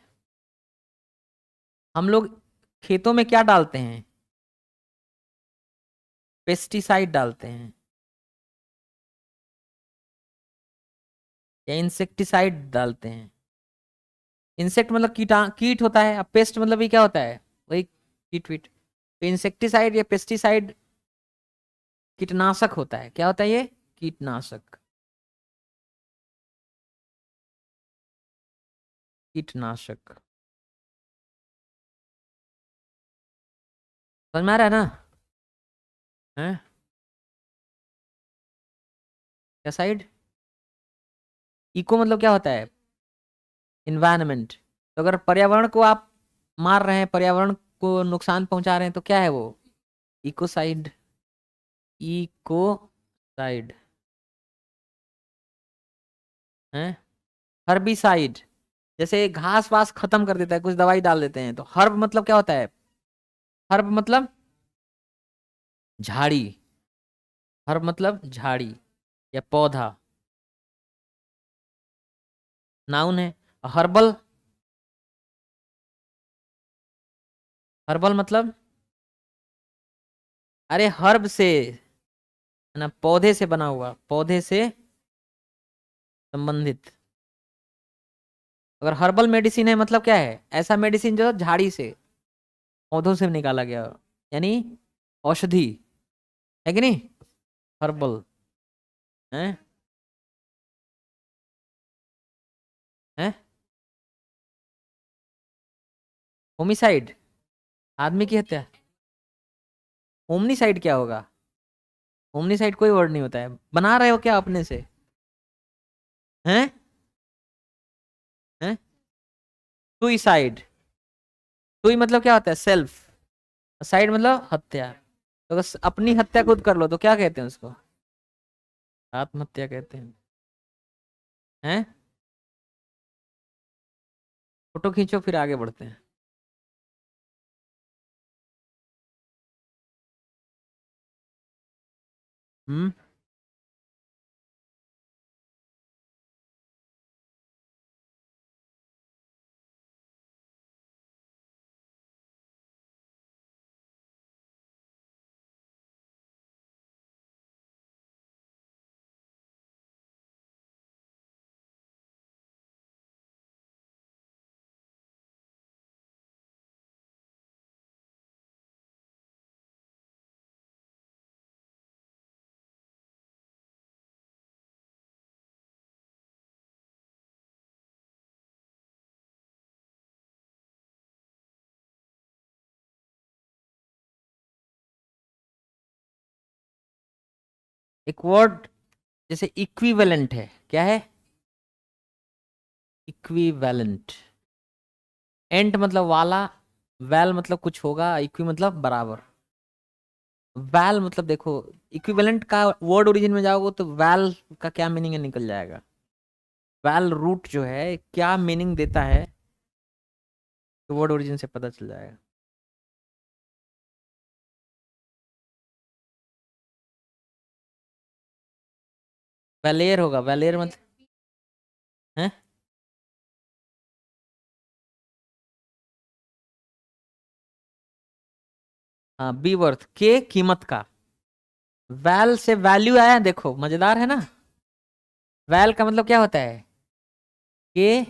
हम लोग खेतों में क्या डालते हैं? पेस्टिसाइड डालते हैं या इंसेक्टिसाइड डालते हैं? इंसेक्ट मतलब कीट होता है। अब पेस्ट मतलब ये क्या होता है, वही कीट वीट। तो इंसेक्टिसाइड या पेस्टिसाइड कीटनाशक होता है। क्या होता है ये, कीटनाशक। कीटनाशक समझ में आ रहा है ना? है क्या साइड, इको मतलब क्या होता है, इन्वायरमेंट। तो अगर पर्यावरण को आप मार रहे हैं, पर्यावरण को नुकसान पहुंचा रहे हैं, तो क्या है वो, इकोसाइड। इकोसाइड है। हर्बिसाइड जैसे घास वास खत्म कर देता है, कुछ दवाई डाल देते हैं। तो हर्ब मतलब क्या होता है, हर्ब मतलब झाड़ी। हर्ब मतलब झाड़ी या पौधा, नाउन है। हर्बल, हर्बल मतलब, अरे हर्ब से है ना, पौधे से बना हुआ, पौधे से संबंधित। अगर हर्बल मेडिसिन है मतलब क्या है, ऐसा मेडिसिन जो झाड़ी से, पौधों से निकाला गया हो, यानी औषधि, है कि नहीं, हर्बल है। हैं, होमिसाइड आदमी की हत्या। ओमनीसाइड क्या होगा, ओमनीसाइड कोई वर्ड नहीं होता है, बना रहे हो क्या अपने से, हैं हैं। सुइसाइड, सुई मतलब क्या होता है, सेल्फ। साइड मतलब हत्या। तो अगर अपनी हत्या खुद कर लो तो क्या कहते हैं उसको, आत्महत्या कहते हैं। हैं, फोटो खींचो फिर आगे बढ़ते हैं। हम्म। एक वर्ड जैसे इक्विवेलेंट है, क्या है, इक्विवेलेंट। एंट मतलब वाला, वैल मतलब कुछ होगा, इक्वी मतलब बराबर। वैल मतलब देखो, इक्विवेलेंट का वर्ड ओरिजिन में जाओगे तो वैल का क्या मीनिंग है निकल जाएगा। वैल रूट जो है क्या मीनिंग देता है, तो वर्ड ओरिजिन से पता चल जाएगा। वैलेर होगा, वैलेर मतलब है। हाँ, बी वर्थ के कीमत का। वैल से वैल्यू आया, देखो मजेदार है ना। वैल का मतलब क्या होता है, के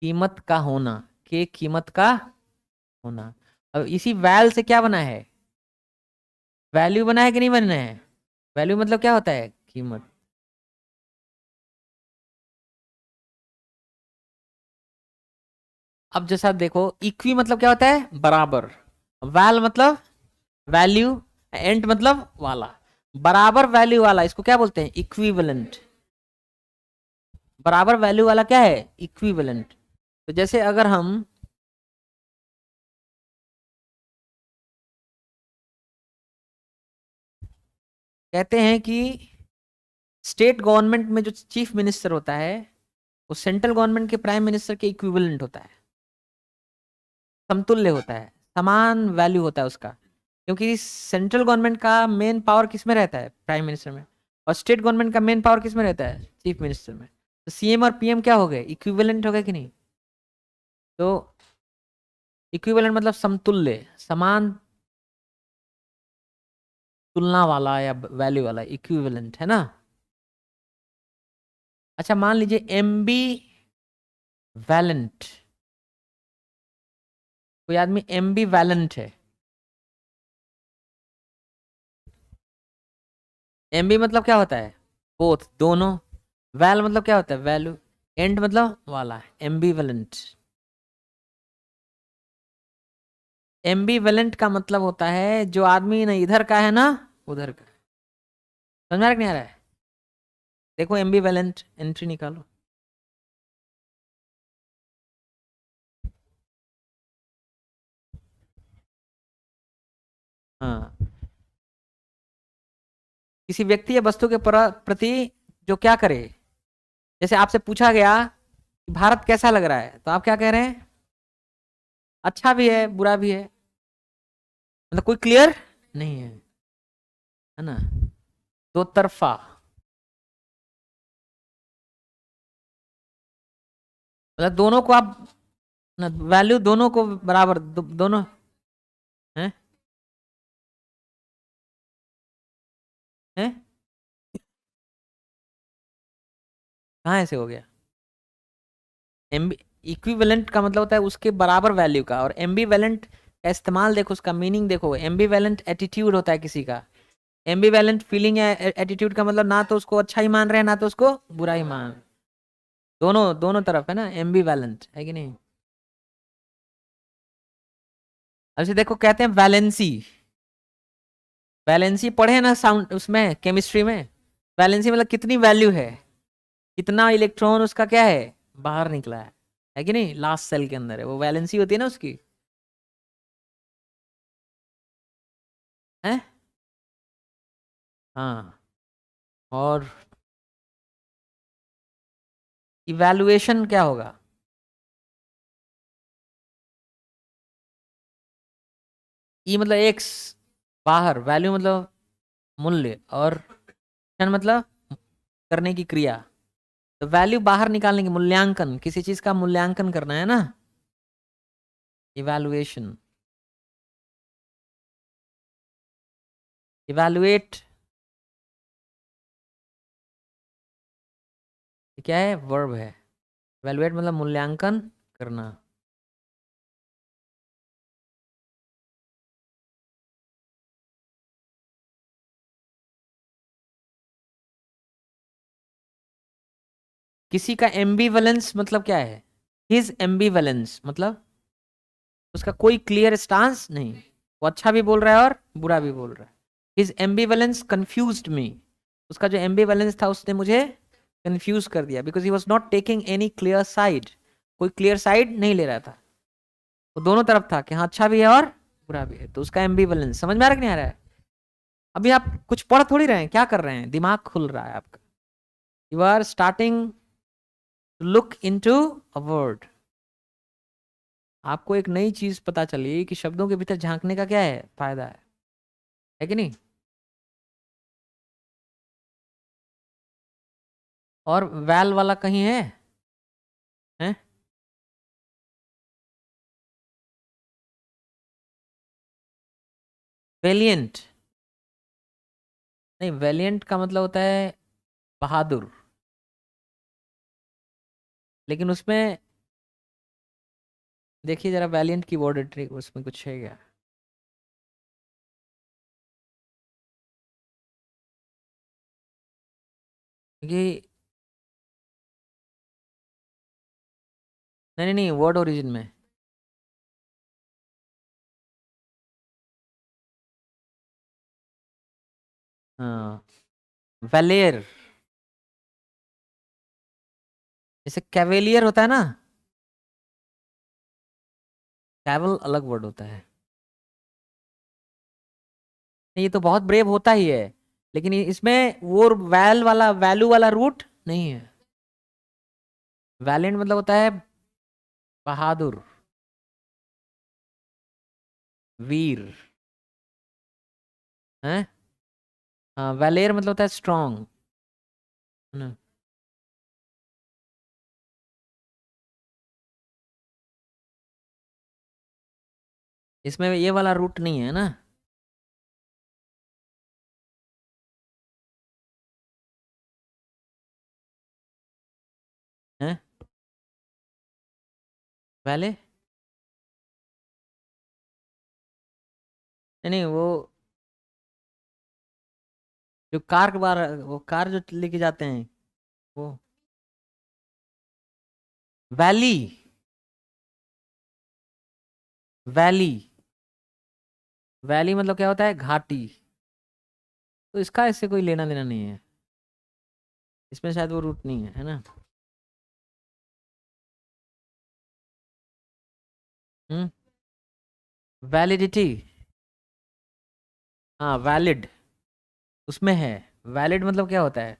कीमत का होना, के कीमत का होना। अब इसी वैल से क्या बना है, वैल्यू बना है कि नहीं बना है। वैल्यू मतलब क्या होता है, कीमत। अब जैसा देखो, इक्वी मतलब क्या होता है, बराबर। वैल मतलब वैल्यू, एंट मतलब वाला। बराबर वैल्यू वाला इसको क्या बोलते हैं, इक्विवेलेंट। बराबर वैल्यू वाला क्या है, इक्विवेलेंट। तो जैसे अगर हम कहते हैं कि स्टेट गवर्नमेंट में जो चीफ मिनिस्टर होता है, वो सेंट्रल गवर्नमेंट के प्राइम मिनिस्टर के इक्विवेलेंट होता है, समतुल्य होता है, समान वैल्यू होता है उसका। क्योंकि सेंट्रल गवर्नमेंट का मेन पावर किस में रहता है, प्राइम मिनिस्टर में। और स्टेट गवर्नमेंट का मेन पावर किस में रहता है, चीफ मिनिस्टर में। तो सीएम और पीएम क्या हो गए, इक्विवेलेंट हो गए कि नहीं। तो इक्विवेलेंट मतलब समतुल्य, समान, तुलना वाला या वैल्यू वाला, इक्विवेलेंट है ना। अच्छा मान लीजिए एमबी वैलेंट, कोई आदमी एम्बी वैलेंट है। एम्बी मतलब क्या होता है? बोथ, दोनों। वैल मतलब क्या होता है? वैल्यू। एंड मतलब वाला, एम्बीवेलेंट। एम्बीवेलेंट का मतलब होता है जो आदमी ना इधर का है ना उधर का। समझ में आ रहा है कि नहीं आ रहा है? देखो एम्बीवेलेंट एंट्री निकालो। हाँ, किसी व्यक्ति या वस्तु के प्रति जो क्या करे। जैसे आपसे पूछा गया कि भारत कैसा लग रहा है, तो आप क्या कह रहे हैं? अच्छा भी है बुरा भी है, मतलब कोई क्लियर नहीं है ना? दो तरफा। मतलब दोनों को आप ना, वैल्यू दोनों को बराबर दोनों हैं। हैं? कहाँ ऐसे हो गया? एम्बी इक्विवेलेंट का मतलब होता है उसके बराबर वैल्यू का, और एम्बीवेलेंट का इस्तेमाल देखो, उसका मीनिंग देखो। एम्बीवेलेंट एटीट्यूड होता है किसी का। एम्बीवेलेंट फीलिंग या एटीट्यूड का मतलब ना तो उसको अच्छा ही मान रहे हैं ना तो उसको बुरा ही मान। दोनों दोनों तरफ है ना, एम्बीवेलेंट है कि नहीं? अब से देखो, कहते हैं वैलेंसी। वैलेंसी पढ़े ना साउंड उसमें, केमिस्ट्री में। वैलेंसी मतलब कितनी वैल्यू है, कितना इलेक्ट्रॉन उसका क्या है, बाहर निकला है कि नहीं, लास्ट सेल के अंदर है, वो वैलेंसी होती है ना उसकी। है। हाँ। और इवैल्यूएशन क्या होगा? ई मतलब एक्स, बाहर, वैल्यू मतलब मूल्य, और एक्शन मतलब करने की क्रिया। तो वैल्यू बाहर निकालने की, मूल्यांकन, किसी चीज का मूल्यांकन करना है ना, इवैल्यूएशन। इवैल्यूएट क्या है? वर्ब है। इवैल्यूएट मतलब मूल्यांकन करना। किसी का एम्बीवेलेंस मतलब क्या है? हिज एम्बीवेलेंस मतलब उसका कोई क्लियर स्टांस नहीं, वो अच्छा भी बोल रहा है और बुरा भी बोल रहा है। हिज एम्बीवेलेंस कंफ्यूज्ड मी, उसका जो एम्बीवेलेंस था उसने मुझे कंफ्यूज कर दिया, because he was not taking any clear side. कोई क्लियर साइड नहीं ले रहा था, वो दोनों तरफ था कि हाँ अच्छा भी है और बुरा भी है, तो उसका एम्बीवेलेंस। समझ में आ रहा है कि नहीं आ रहा है? अभी आप कुछ पढ़ थोड़ी रहे हैं, क्या कर रहे हैं, दिमाग खुल रहा है आपका। You are starting to look into a word. आपको एक नई चीज पता चली कि शब्दों के भीतर झांकने का क्या है, फायदा है कि नहीं? और वैल वाला कहीं है? हैं? वेलिएंट? नहीं, वेलिएंट का मतलब होता है बहादुर, लेकिन उसमें देखिए जरा, वैलिएंट की वर्ड ट्रिक उसमें कुछ है क्या? क्योंकि नहीं नहीं नहीं, वर्ड ओरिजिन में। हाँ, वैलेर। जैसे कैवेलियर होता है ना, कैवल अलग वर्ड होता है। ये तो बहुत ब्रेव होता ही है, लेकिन इसमें वो वैल वाला, वैल्यू वाला रूट नहीं है। वैलेंट मतलब होता है बहादुर, वीर। है। हाँ, वैलेर मतलब होता है स्ट्रांग, है ना? इसमें ये वाला रूट नहीं है ना। है। वैले नहीं, वो जो कार के बाहर, वो कार जो लेके जाते हैं वो। वैली। वैली। वैली मतलब क्या होता है? घाटी। तो इसका इससे कोई लेना देना नहीं है, इसमें शायद वो रूट नहीं है ना। हम्म। वैलिडिटी। हाँ वैलिड, उसमें है। वैलिड मतलब क्या होता है?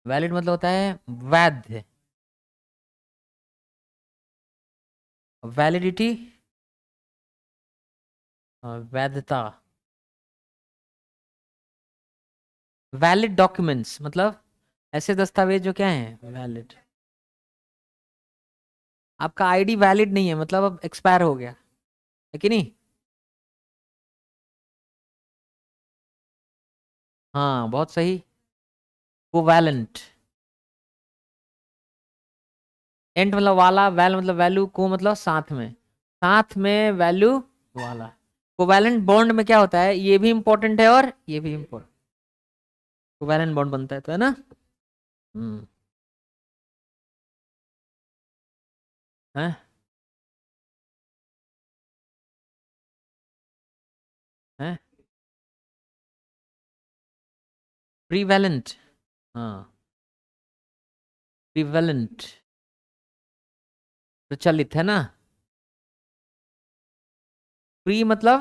वैलिड मतलब होता है वैध। वैलिडिटी, वैधता। वैलिड डॉक्यूमेंट्स मतलब ऐसे दस्तावेज जो क्या हैं, वैलिड। आपका आईडी वैलिड नहीं है मतलब अब एक्सपायर हो गया, है कि नहीं? हाँ बहुत सही। कोवैलेंट। एंट मतलब वाला, वैल मतलब वैल्यू, को मतलब साथ में, साथ में वैल्यू वाला। कोवैलेंट बॉन्ड में क्या होता है, ये भी इंपॉर्टेंट है और ये भी इंपॉर्टेंट। कोवैलेंट बॉन्ड बनता है तो, है ना। हम्म। है। है। प्रीवैलेंट। हाँ। प्रीवैलेंट, प्रचलित है ना। प्री मतलब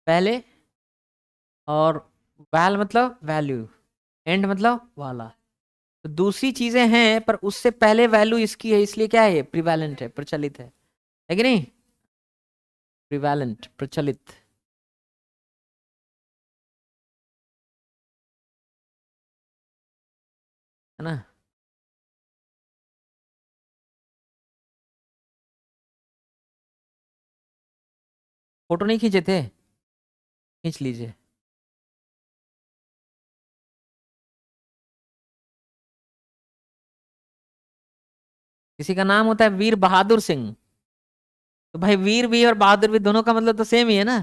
पहले, और वैल मतलब वैल्यू, एंड मतलब वाला। तो दूसरी चीजें हैं पर उससे पहले वैल्यू इसकी है, इसलिए क्या है, ये प्रिवेलेंट है, प्रचलित है कि नहीं? प्रिवेलेंट, प्रचलित, है ना। फोटो नहीं खींचे थे? खींच लीजिए। किसी का नाम होता है वीर बहादुर सिंह, तो भाई वीर भी और बहादुर भी दोनों का मतलब तो सेम ही है ना।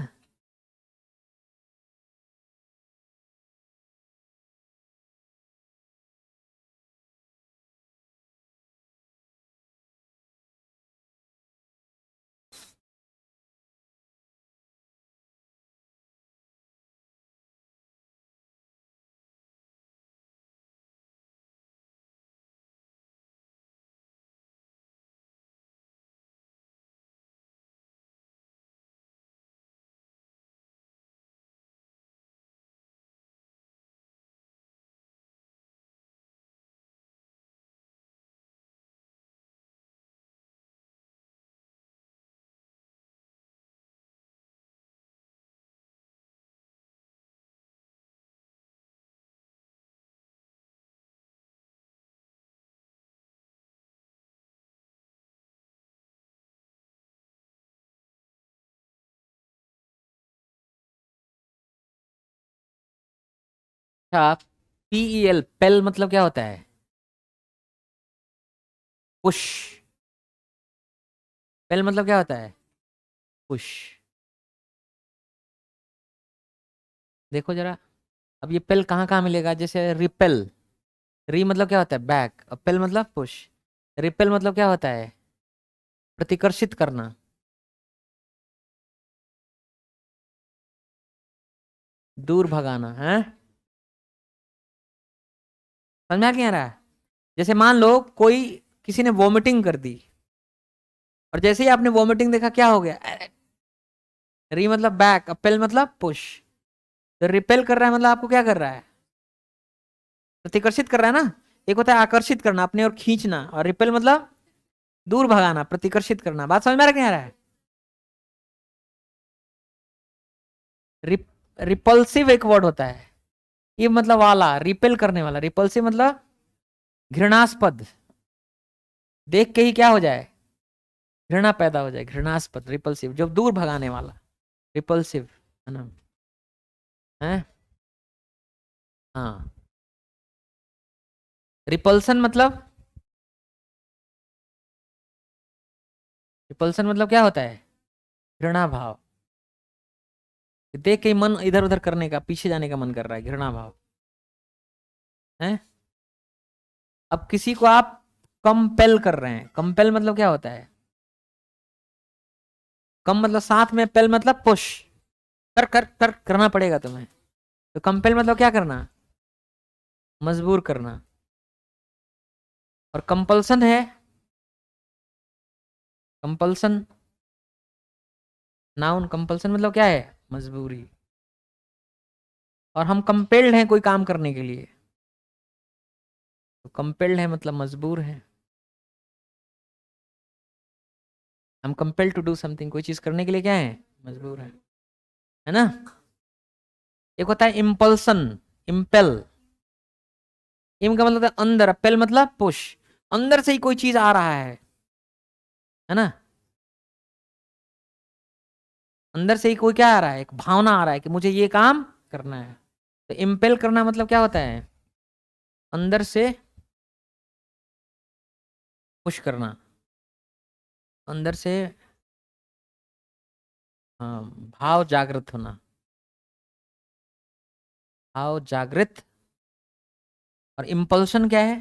अच्छा, PEL, पेल मतलब क्या होता है? पुश। पेल मतलब क्या होता है? पुश। देखो जरा, अब ये पेल कहाँ कहाँ मिलेगा, जैसे रिपेल। री मतलब क्या होता है, बैक, और पेल मतलब पुश। रिपेल मतलब क्या होता है, प्रतिकर्षित करना। दूर भगाना है। समझ में आ नहीं आ रहा है? जैसे मान लो कोई, किसी ने वॉमिटिंग कर दी, और जैसे ही आपने वॉमिटिंग देखा क्या हो गया, अरे, री मतलब बैक, अपेल मतलब पुश। तो रिपेल कर रहा है मतलब आपको क्या कर रहा है, प्रतिकर्षित कर रहा है ना। एक होता है आकर्षित करना, अपने और खींचना, और रिपेल मतलब दूर भगाना, प्रतिकर्षित करना। बात समझ में आ रहा है कि नहीं आ रहा है? रिप, रिपल्सिव एक वर्ड होता है, ये मतलब वाला, रिपेल करने वाला। रिपल्सिव मतलब घृणास्पद, देख के ही क्या हो जाए, घृणा पैदा हो जाए, घृणास्पद, रिपल्सिव, जो दूर भगाने वाला, रिपल्सिव, है ना। है। हाँ। रिपल्सन मतलब, रिपल्सन मतलब क्या होता है? घृणा भाव। देख के ही मन इधर उधर करने का, पीछे जाने का मन कर रहा है, घृणा भाव है। अब किसी को आप कंपेल कर रहे हैं, कंपेल मतलब क्या होता है? कम मतलब साथ में, पेल मतलब पुश, कर कर कर करना पड़ेगा तुम्हें। तो कंपेल मतलब क्या करना? मजबूर करना। और कंपल्सन है, कंपल्सन, नाउन, कंपल्सन मतलब क्या है? मजबूरी। और हम कंपेल्ड हैं कोई काम करने के लिए, तो कंपेल्ड है मतलब मजबूर है। हम कंपेल्ड टू डू समथिंग, कोई चीज करने के लिए क्या है? मजबूर है ना। एक होता है इम्पल्सन, इम्पेल। इम का मतलब होता है अंदर, पेल मतलब पुश, अंदर से ही कोई चीज आ रहा है ना। अंदर से ही कोई क्या आ रहा है? एक भावना आ रहा है कि मुझे ये काम करना है। तो इम्पेल करना मतलब क्या होता है? अंदर से पुश करना, अंदर से, हाँ, भाव जागृत होना, भाव जागृत। और इम्पल्शन क्या है?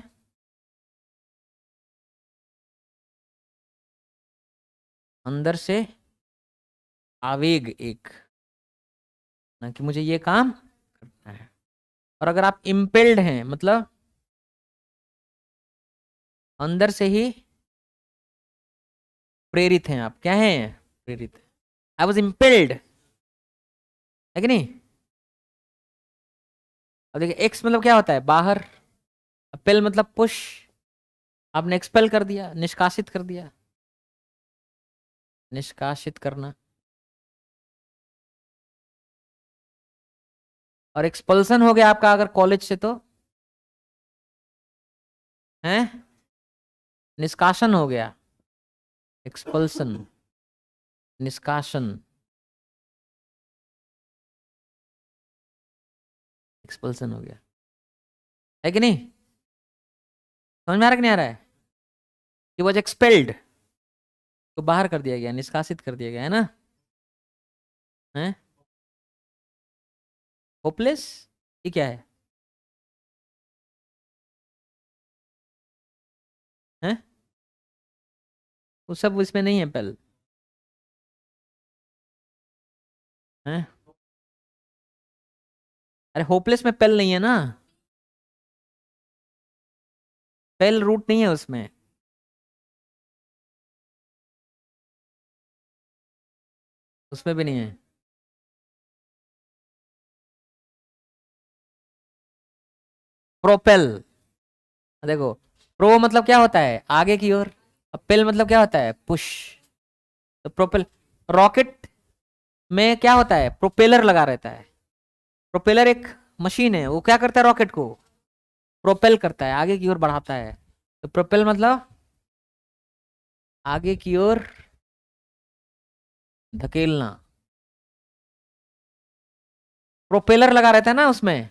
अंदर से आवेग एक, ना कि मुझे ये काम करना है। और अगर आप इम्पेल्ड हैं मतलब अंदर से ही प्रेरित हैं, आप क्या हैं? प्रेरित। आई वॉज इम्पेल्ड, है कि नहीं। अब देखिए एक्स मतलब क्या होता है? बाहर। पेल मतलब पुश, आपने एक्सपेल कर दिया, निष्कासित कर दिया, निष्कासित करना। और एक्सपल्सन हो गया आपका अगर कॉलेज से, तो है निष्कासन हो गया। एक्सपल्सन, निष्कासन, एक्सपल्सन हो गया, है कि नहीं। समझ में आ रहा है कि नहीं आ रहा है? ही वॉज एक्सपेल्ड, तो बाहर कर दिया गया, निष्कासित कर दिया गया, है ना। है होपलेस, ये क्या है? हैं? वो सब इसमें नहीं है पहले, हैं? अरे होपलेस में पेल नहीं है ना, पेल रूट नहीं है उसमें, उसमें भी नहीं है। प्रोपेल, देखो, प्रो मतलब क्या होता है? आगे की ओर। अब पेल मतलब क्या होता है? पुश। तो प्रोपेल, रॉकेट में क्या होता है? प्रोपेलर लगा रहता है। प्रोपेलर एक मशीन है, वो क्या करता है? रॉकेट को प्रोपेल करता है, आगे की ओर बढ़ाता है। तो प्रोपेल मतलब आगे की ओर धकेलना। प्रोपेलर लगा रहता है ना उसमें,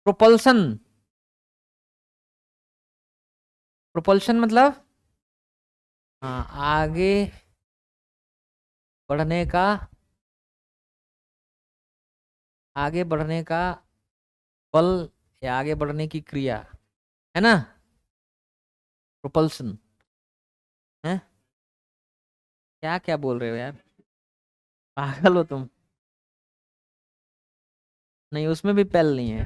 प्रोपल्सन। प्रोपल्शन मतलब, हाँ, आगे बढ़ने का, आगे बढ़ने का बल, या आगे बढ़ने की क्रिया, है ना, प्रोपल्सन। है, क्या क्या बोल रहे हो यार, पागल हो तुम। नहीं, उसमें भी पेल नहीं है।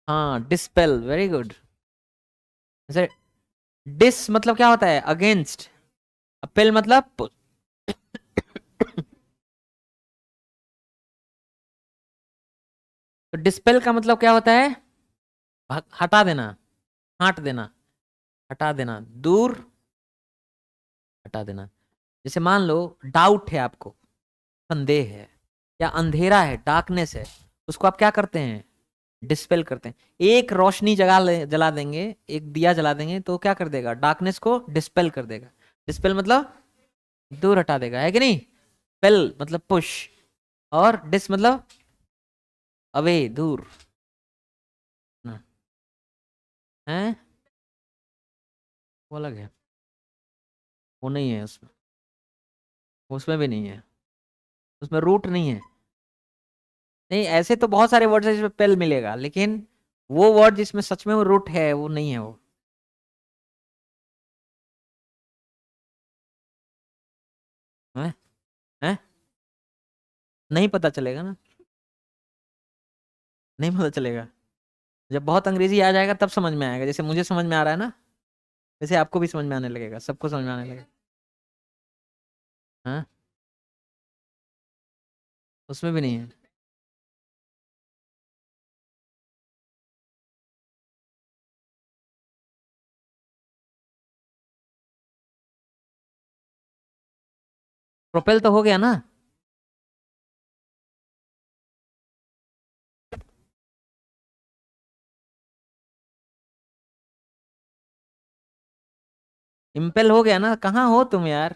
हाँ, डिस्पेल, वेरी गुड। जैसे डिस मतलब क्या होता है? अगेंस्ट। पेल मतलब तो डिस्पेल का मतलब क्या होता है? हटा देना, हट देना, हटा देना, दूर, हटा देना। जैसे मान लो डाउट है आपको, संदेह है, या अंधेरा है, डार्कनेस है, उसको आप क्या करते हैं? डिस्पेल करते हैं। एक रोशनी जला देंगे, एक दिया जला देंगे, तो क्या कर देगा? डार्कनेस को डिस्पेल कर देगा। डिस्पेल मतलब दूर हटा देगा, है कि नहीं। पेल मतलब पुश, और डिस मतलब अवे, दूर ना। हैं, वो अलग है, वो नहीं है उसमें, उसमें भी नहीं है, उसमें रूट नहीं है। नहीं, ऐसे तो बहुत सारे वर्ड्स है जिसमें पेल मिलेगा, लेकिन वो वर्ड जिसमें सच में वो रूट है वो नहीं है वो। है? है? नहीं पता चलेगा ना, नहीं पता चलेगा। जब बहुत अंग्रेजी आ जाएगा तब समझ में आएगा, जैसे मुझे समझ में आ रहा है ना, वैसे आपको भी समझ में आने लगेगा, सबको समझ में आने लगेगा। हाँ, उसमें भी नहीं है। प्रोपेल तो हो गया ना। इम्पेल हो गया ना, कहाँ हो तुम यार।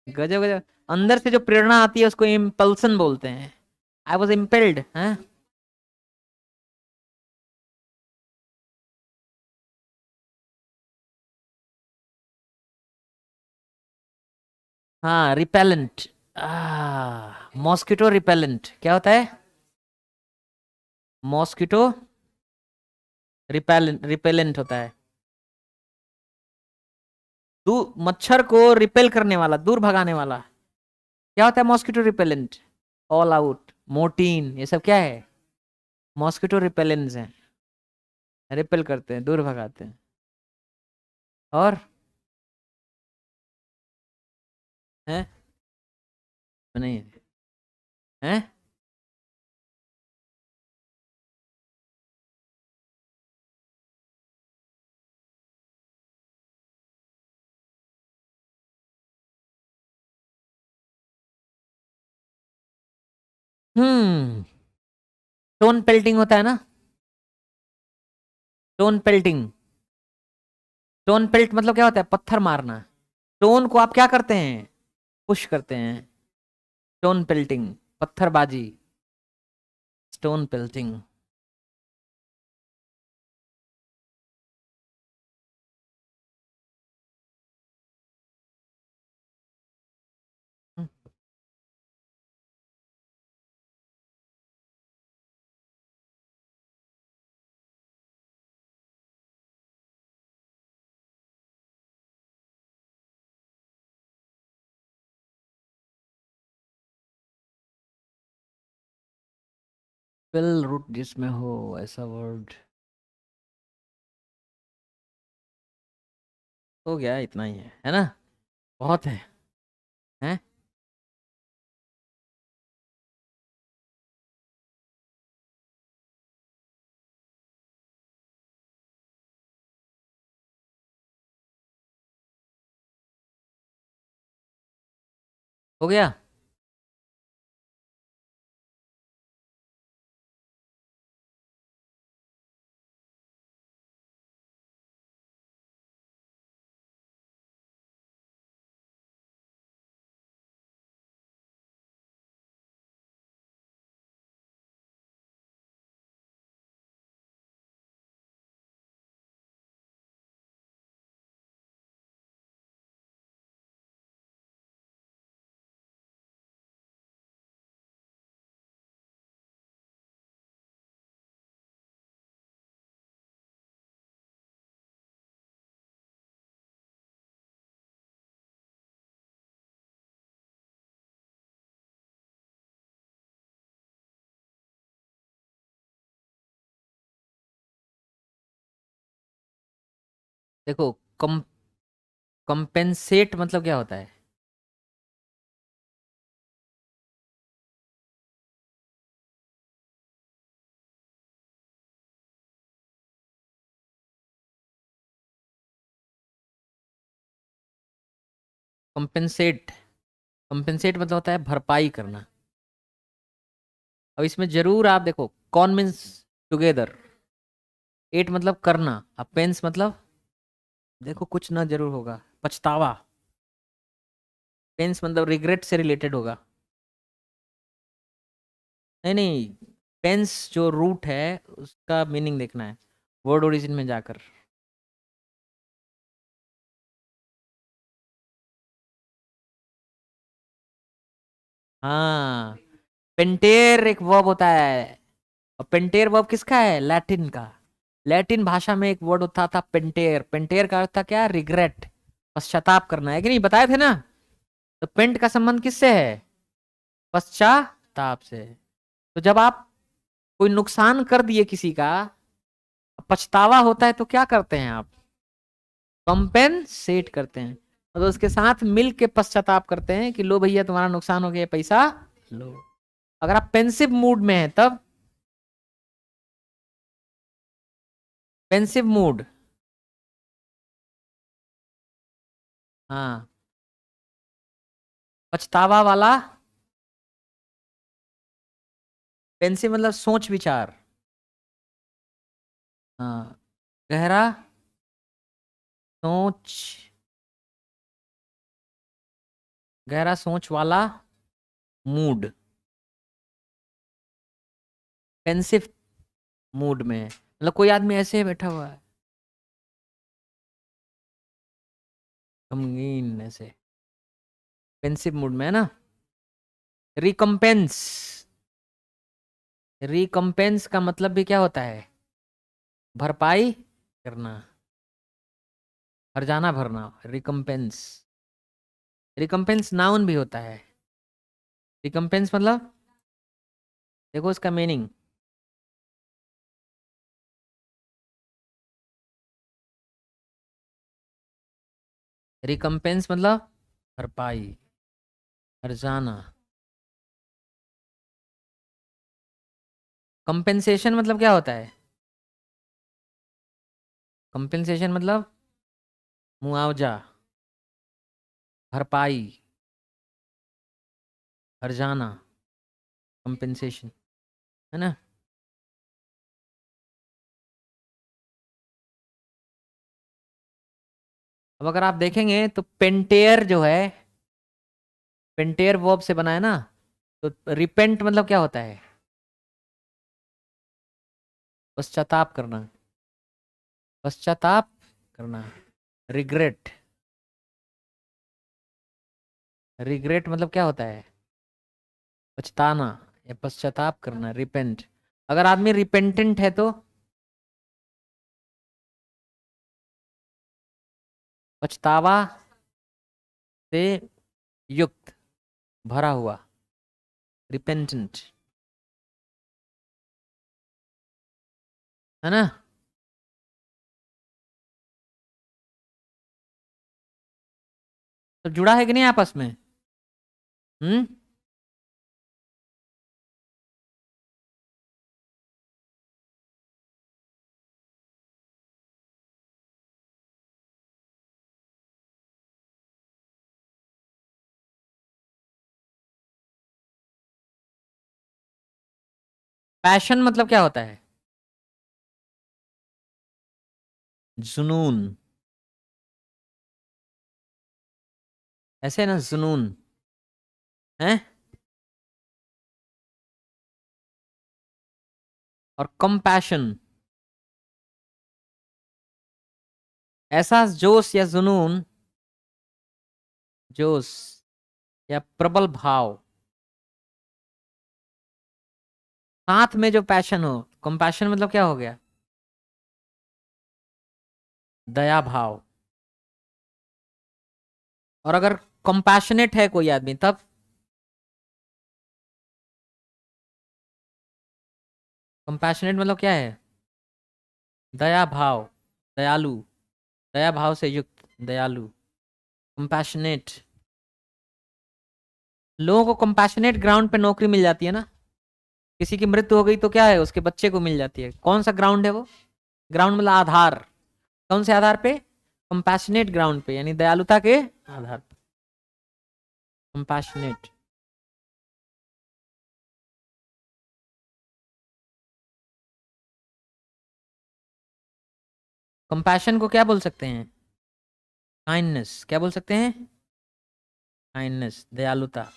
गजब गजब, अंदर से जो प्रेरणा आती है उसको इम्पल्सन बोलते हैं। I was impelled. हाँ, हाँ रिपेलेंट। मॉस्किटो रिपेलेंट क्या होता है? मॉस्किटो रिपेलेंट, रिपेलेंट होता है। मच्छर को रिपेल करने वाला, दूर भगाने वाला। क्या होता है mosquito repellent? All out, Mortein, ये सब क्या है? मॉस्किटो रिपेलेंट्स हैं, रिपेल करते हैं, दूर भगाते हैं। और है? नहीं है। हैं? हम्म, स्टोन पेल्टिंग होता है ना, स्टोन पेल्टिंग। स्टोन पेल्ट मतलब क्या होता है? पत्थर मारना। स्टोन को आप क्या करते हैं? पुश करते हैं। स्टोन पेल्टिंग, पत्थरबाजी, स्टोन पेल्टिंग। पेल रूट जिसमें हो ऐसा वर्ड। हो गया, इतना ही है ना? बहुत है। हैं? हो गया। देखो, कम कंपेंसेट मतलब क्या होता है? कंपेंसेट, कंपेंसेट मतलब होता है भरपाई करना। अब इसमें जरूर आप देखो, कॉन मीन्स टुगेदर, एट मतलब करना, अब पेंस मतलब देखो कुछ ना जरूर होगा, पछतावा। पेंस मतलब रिग्रेट से रिलेटेड होगा। नहीं नहीं, पेंस जो रूट है उसका मीनिंग देखना है। वर्ड ओरिजिन में जाकर। हाँ, पेंटेर एक वर्ब होता है। और पेंटेर वर्ब किसका है? लैटिन का। लैटिन भाषा में एक वर्ड होता था पेंटेर। पेंटेर का अर्थ था क्या? रिग्रेट, पश्चाताप करना, है कि नहीं? बताए थे ना। तो पेंट का संबंध किससे है? पश्चाताप से। तो जब आप कोई नुकसान कर दिए किसी का, पछतावा होता है, तो क्या करते हैं आप? कंपेंसेट करते हैं। तो उसके साथ मिल के पश्चाताप करते हैं कि लो भैया तुम्हारा नुकसान हो गया, पैसा लो। अगर आप पेंसिव मूड में हैं तब, पेंसिव मूड, हाँ, पछतावा वाला। पेंसिव मतलब सोच विचार, हाँ, गहरा सोच, गहरा सोच वाला मूड, पेंसिव मूड में है। मतलब कोई आदमी ऐसे बैठा हुआ है, गमगीन ऐसे, पेंसिव मूड में है ना। रिकम्पेंस, रिकम्पेंस का मतलब भी क्या होता है? भरपाई करना, हर्जाना भरना, रिकम्पेंस। रिकम्पेंस नाउन भी होता है। रिकम्पेंस मतलब, देखो इसका मीनिंग, रिकम्पेंस मतलब भरपाई, हर्जाना। कंपेंसेशन मतलब क्या होता है? कंपेंसेशन मतलब मुआवजा, भरपाई, हर्जाना, कंपेंसेशन, है ना। अब अगर आप देखेंगे तो पेंटेयर जो है, पेंटेयर वर्ब से बना है ना। तो रिपेंट मतलब क्या होता है? पश्चाताप करना, पश्चाताप करना, रिग्रेट। रिग्रेट मतलब क्या होता है? पछताना या पश्चाताप करना, रिपेंट। अगर आदमी रिपेंटेंट है तो पछतावा से युक्त, भरा हुआ, रिपेंटेंट, है ना। तो जुड़ा है कि नहीं आपस में? हम्म। पैशन मतलब क्या होता है? जुनून, ऐसे ना, जुनून है। और कंपैशन, ऐसा जोश या जुनून, जोश या प्रबल भाव, साथ में जो पैशन हो। कंपैशन मतलब क्या हो गया? दया भाव। और अगर कंपैशनेट है कोई आदमी तब, कंपैशनेट मतलब क्या है? दया भाव, दयालु, दया भाव से युक्त, दयालु, कंपैशनेट। लोगों को कंपैशनेट ग्राउंड पे नौकरी मिल जाती है ना। किसी की मृत्यु हो गई तो क्या है? उसके बच्चे को मिल जाती है। कौन सा ग्राउंड है वो? ग्राउंड मतलब आधार। कौन से आधार पे? कंपैशनेट ग्राउंड पे, यानी दयालुता के आधार पर, कंपैशनेट। कंपैशन को क्या बोल सकते हैं? काइंडनेस। क्या बोल सकते हैं? काइंडनेस, दयालुता।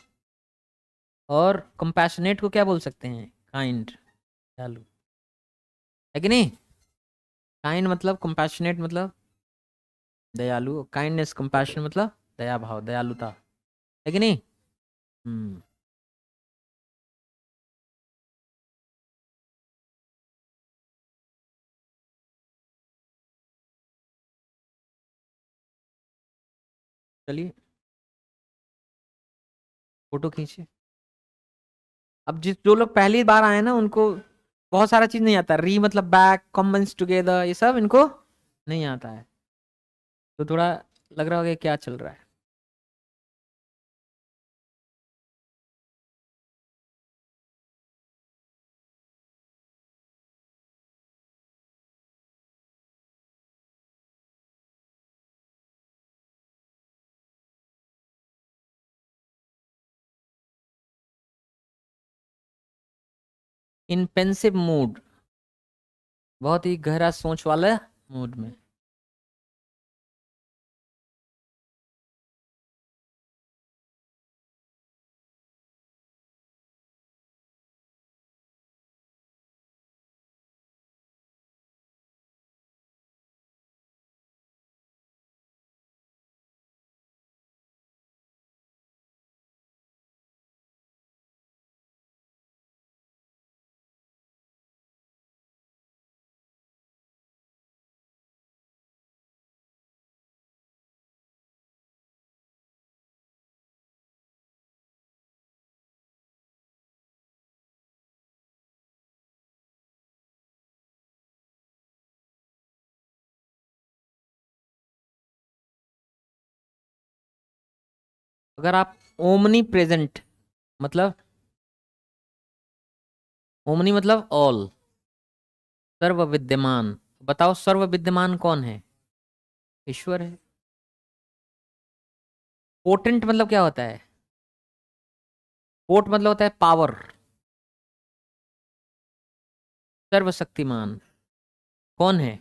और कंपैशनेट को क्या बोल सकते हैं? काइंड, दयालु, है कि नहीं। काइंड मतलब कंपैशनेट मतलब दयालु, काइंडनेस कंपैशन मतलब दया भाव, दयालुता, है कि नहीं? हम्म। चलिए फोटो खींचिए। अब जिस जो लोग पहली बार आए ना उनको बहुत सारा चीज नहीं आता, री मतलब बैक, कॉम्बिन्स टुगेदर, ये सब इनको नहीं आता है, तो थोड़ा लग रहा होगा कि क्या चल रहा है। इन पेंसिव मूड, बहुत ही गहरा सोच वाला मूड में। अगर आप ओमनी प्रेजेंट मतलब, ओमनी मतलब ऑल, सर्व विद्यमान, बताओ सर्व विद्यमान कौन है? ईश्वर है। पोटेंट मतलब क्या होता है? पोट मतलब होता है पावर, सर्वशक्तिमान कौन है?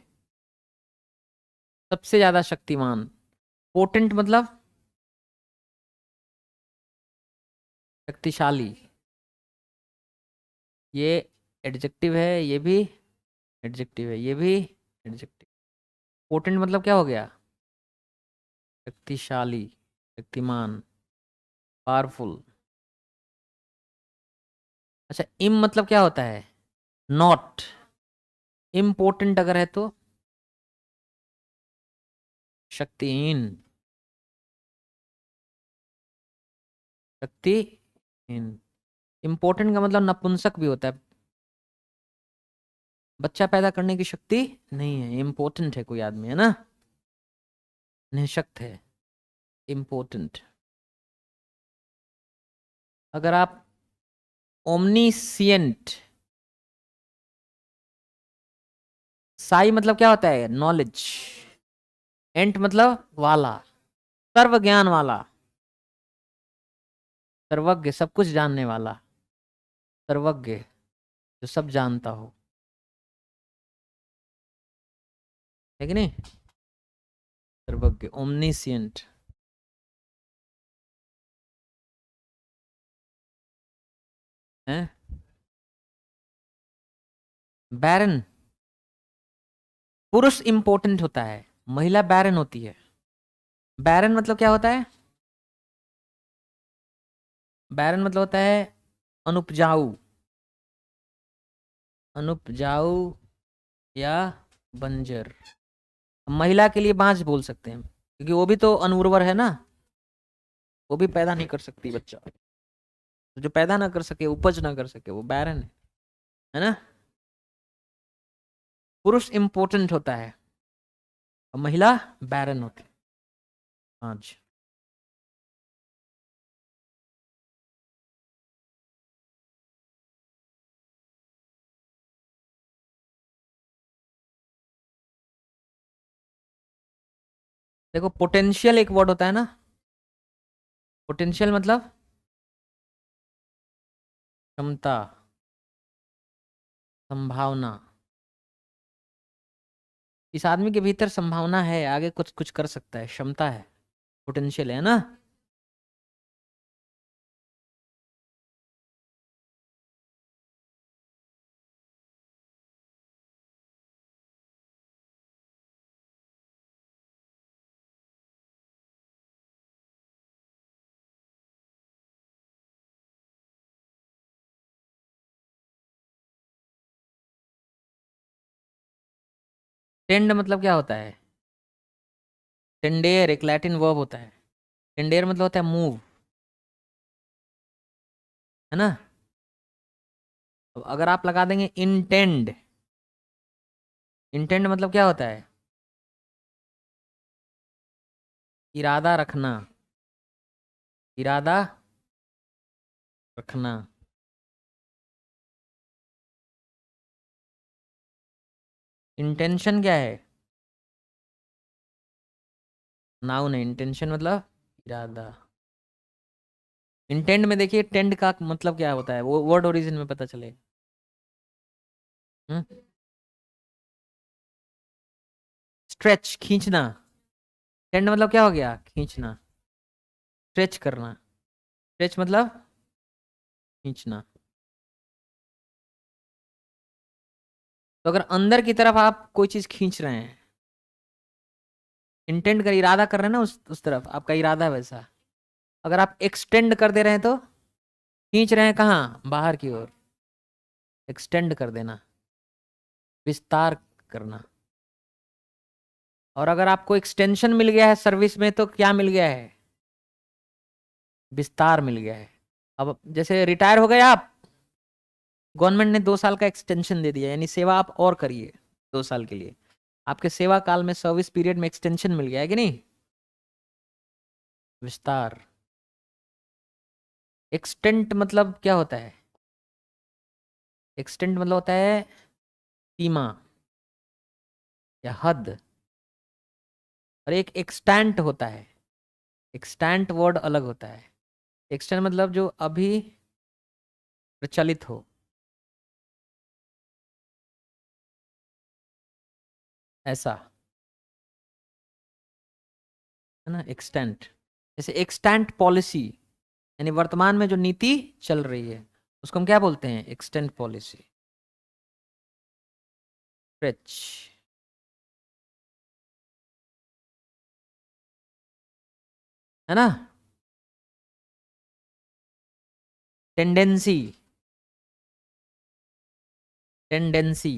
सबसे ज्यादा शक्तिमान। पोटेंट मतलब शक्तिशाली, ये एडजेक्टिव है, ये भी एडजेक्टिव है, ये भी एडजेक्टिव। पोटेंट मतलब क्या हो गया? शक्तिशाली, शक्तिमान, पावरफुल। अच्छा, इम मतलब क्या होता है? नॉट। इम्पोर्टेंट अगर है तो शक्तिहीन, शक्तिहीन। इम्पोर्टेंट का मतलब नपुंसक भी होता है, बच्चा पैदा करने की शक्ति नहीं है, इम्पोर्टेंट है कोई आदमी, है ना, निःशक्त है, इम्पोर्टेंट। अगर आप ओमनीसियंट, साई मतलब क्या होता है? नॉलेज। एंट मतलब वाला, सर्व ज्ञान वाला, सर्वज्ञ, सब कुछ जानने वाला, सर्वज्ञ जो सब जानता हो, है कि नहीं? सर्वज्ञ, ओमनीसियंट है। बैरन, पुरुष इंपॉर्टेंट होता है, महिला बैरन होती है। बैरन मतलब क्या होता है? बैरन मतलब होता है अनुपजाऊ, अनुपजाऊ या बंजर। महिला के लिए बांझ बोल सकते हैं, क्योंकि वो भी तो अनुर्वर है ना, वो भी पैदा नहीं कर सकती बच्चा, तो जो पैदा ना कर सके, उपज ना कर सके, वो बैरन है ना। पुरुष इंपॉर्टेंट होता है और महिला बैरन होती है। हाँ जी। देखो पोटेंशियल एक वर्ड होता है ना, पोटेंशियल मतलब क्षमता, संभावना। इस आदमी के भीतर संभावना है, आगे कुछ कुछ कर सकता है, क्षमता है, पोटेंशियल है ना। टेंड मतलब क्या होता है? टेंडेर एक लैटिन वर्ब होता है। टेंडेर मतलब होता है मूव, है ना। तो अगर आप लगा देंगे इंटेंड, इंटेंड मतलब क्या होता है? इरादा रखना, इरादा रखना। इंटेंशन क्या है? नाउन है। इंटेंशन मतलब इरादा। इंटेंड में देखिए टेंड का मतलब क्या होता है, वो वर्ड ओरिजिन में पता चले। स्ट्रेच खींचना। टेंड मतलब क्या हो गया? खींचना, स्ट्रेच करना। स्ट्रेच मतलब खींचना। तो अगर अंदर की तरफ आप कोई चीज खींच रहे हैं, इंटेंड कर, इरादा कर रहे हैं ना उस तरफ, आपका इरादा है वैसा। अगर आप एक्सटेंड कर दे रहे हैं तो खींच रहे हैं कहाँ? बाहर की ओर। एक्सटेंड कर देना, विस्तार करना। और अगर आपको एक्सटेंशन मिल गया है सर्विस में तो क्या मिल गया है? विस्तार मिल गया है। अब जैसे रिटायर हो गए आप, गवर्नमेंट ने 2 साल का एक्सटेंशन दे दिया, यानी सेवा आप और करिए 2 साल के लिए। आपके सेवा काल में, सर्विस पीरियड में एक्सटेंशन मिल गया है कि नहीं? विस्तार। एक्सटेंट मतलब क्या होता है? एक्सटेंट मतलब होता है सीमा या हद। और एक एक्सटेंट होता है। एक्सटेंट वर्ड अलग होता है। एक्सटेंट मतलब जो अभी प्रचलित हो, ऐसा, है ना। एक्सटेंट, जैसे एक्सटेंट पॉलिसी, यानी वर्तमान में जो नीति चल रही है उसको हम क्या बोलते हैं? Extent policy. स्ट्रेच, है ना। Tendency, tendency.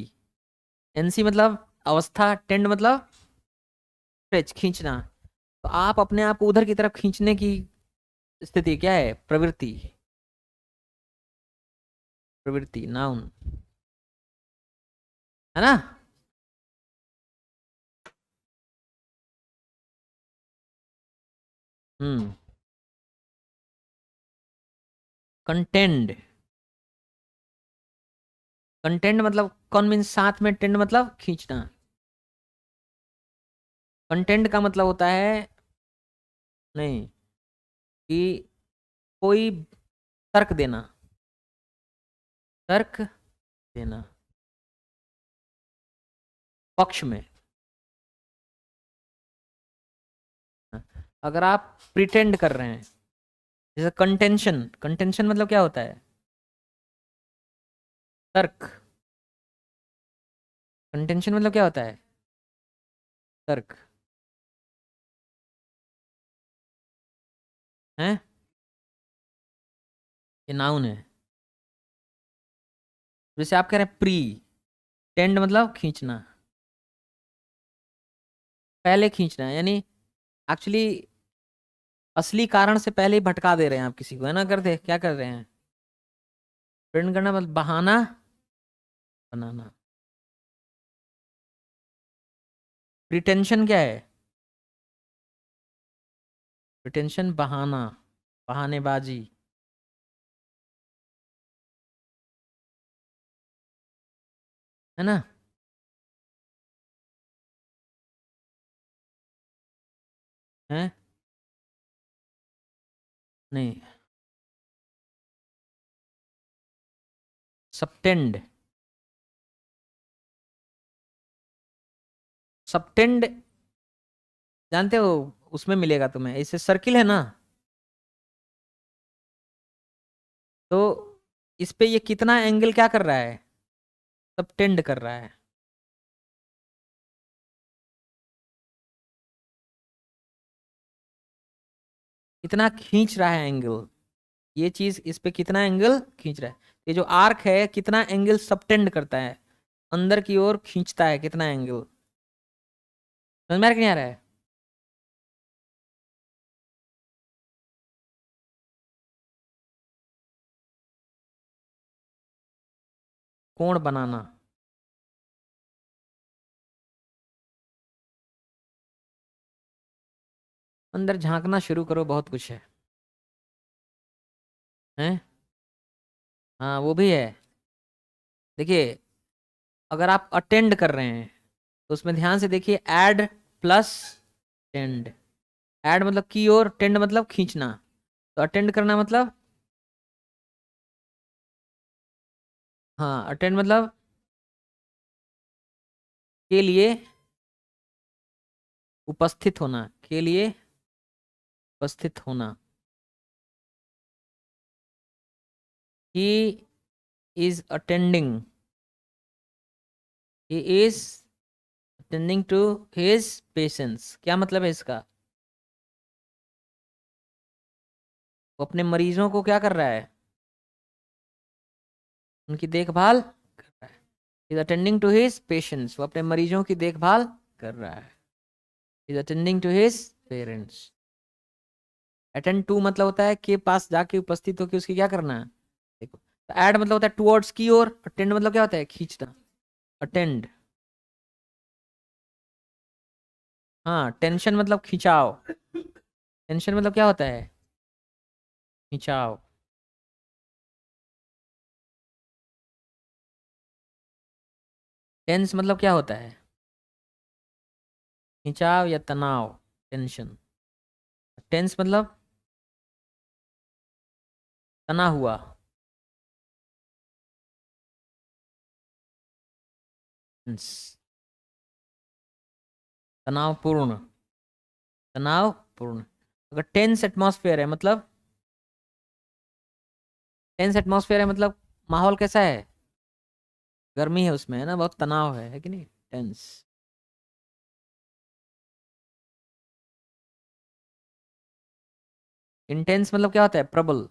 एनसी मतलब अवस्था, टेंड मतलब स्ट्रेच, खींचना। तो आप अपने आप को उधर की तरफ खींचने की स्थिति क्या है? प्रवृत्ति, प्रवृत्ति नाउन, है ना। हम्म। कंटेंड, कंटेंट मतलब कौन मीन्स साथ में, टेंड मतलब खींचना। कंटेंट का मतलब होता है, नहीं, कि कोई तर्क देना, तर्क देना पक्ष में। अगर आप प्रिटेंड कर रहे हैं, जैसे कंटेंशन, कंटेंशन मतलब क्या होता है? तर्क। कंटेंशन मतलब क्या होता है? तर्क, है। ये नाउन है। जैसे आप कह रहे हैं प्री टेंड मतलब खींचना, पहले खींचना, यानी एक्चुअली असली कारण से पहले ही भटका दे रहे हैं आप किसी को, है ना। करते क्या कर रहे हैं? प्रिंट करना मतलब बहाना बनाना। प्रिटेंशन क्या है? प्रिटेंशन बहाना, बहानेबाजी, है ना। है, नहीं। सबटेंड, सबटेंड जानते हो? उसमें मिलेगा तुम्हें, ऐसे सर्किल है ना। तो इस पे ये कितना एंगल क्या कर रहा है? सबटेंड कर रहा है। कितना खींच रहा है एंगल, ये चीज इस पे कितना एंगल खींच रहा है। ये जो आर्क है कितना एंगल सबटेंड करता है, अंदर की ओर खींचता है, कितना एंगल। समझ में आ रहा है कि नहीं आ रहा है? कोण बनाना। अंदर झांकना शुरू करो, बहुत कुछ है। हैं? हाँ वो भी है। देखिए, अगर आप अटेंड कर रहे हैं तो उसमें ध्यान से देखिए, ऐड प्लस टेंड। ऐड मतलब की ओर, टेंड मतलब खींचना। तो अटेंड करना मतलब, हाँ अटेंड मतलब के लिए, उपस्थित होना, के लिए उपस्थित होना। He is attending, he is attending to his patients. क्या मतलब है इसका? वो अपने मरीजों को क्या कर रहा है? उनकी देखभाल कर रहा है। Is attending to his patients, वो अपने मरीजों की देखभाल कर रहा है। Is attending to his parents. Attend to मतलब होता है के पास जाके उपस्थित होकर उसकी क्या करना है। देखो, तो ऐड मतलब होता है टुवर्ड्स की ओर, अटेंड मतलब क्या होता है, खींचना। अटेंड। हाँ, टेंशन मतलब खिंचाव। टेंशन मतलब क्या होता है, खिंचाव। टेंस मतलब क्या होता है, खिंचाव या तनाव, टेंशन। टेंस मतलब तना हुआ। टेंस, तनावपूर्ण। तनावपूर्ण। अगर टेंस एटमॉस्फेयर है मतलब, टेंस एटमॉस्फेयर है मतलब माहौल कैसा है, गर्मी है उसमें, है ना, बहुत तनाव है कि नहीं, टेंस। इंटेंस मतलब क्या होता है, प्रबल।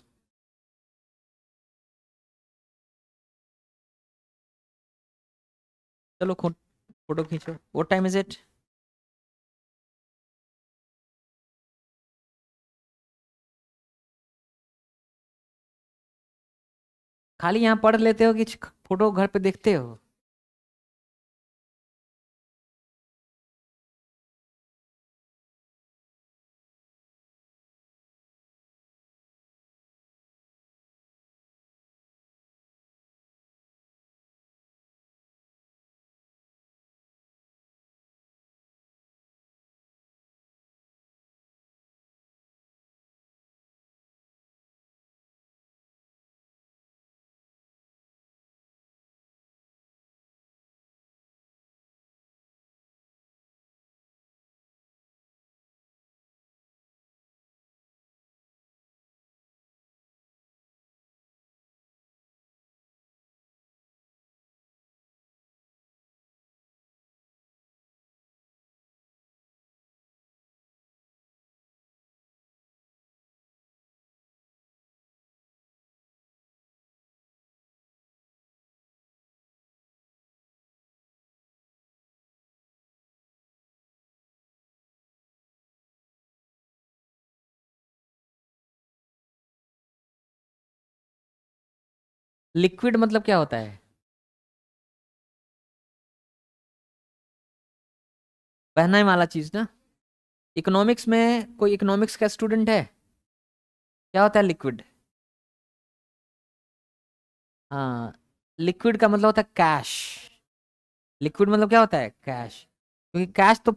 चलो फोटो खींचो। What time is it? खाली यहाँ पढ़ लेते हो कि फोटो घर पे देखते हो? लिक्विड मतलब क्या होता है, बहने वाला चीज ना। इकोनॉमिक्स में कोई इकोनॉमिक्स का स्टूडेंट है, क्या होता है लिक्विड? हाँ, लिक्विड का मतलब होता है कैश। लिक्विड मतलब क्या होता है, कैश। क्योंकि कैश तो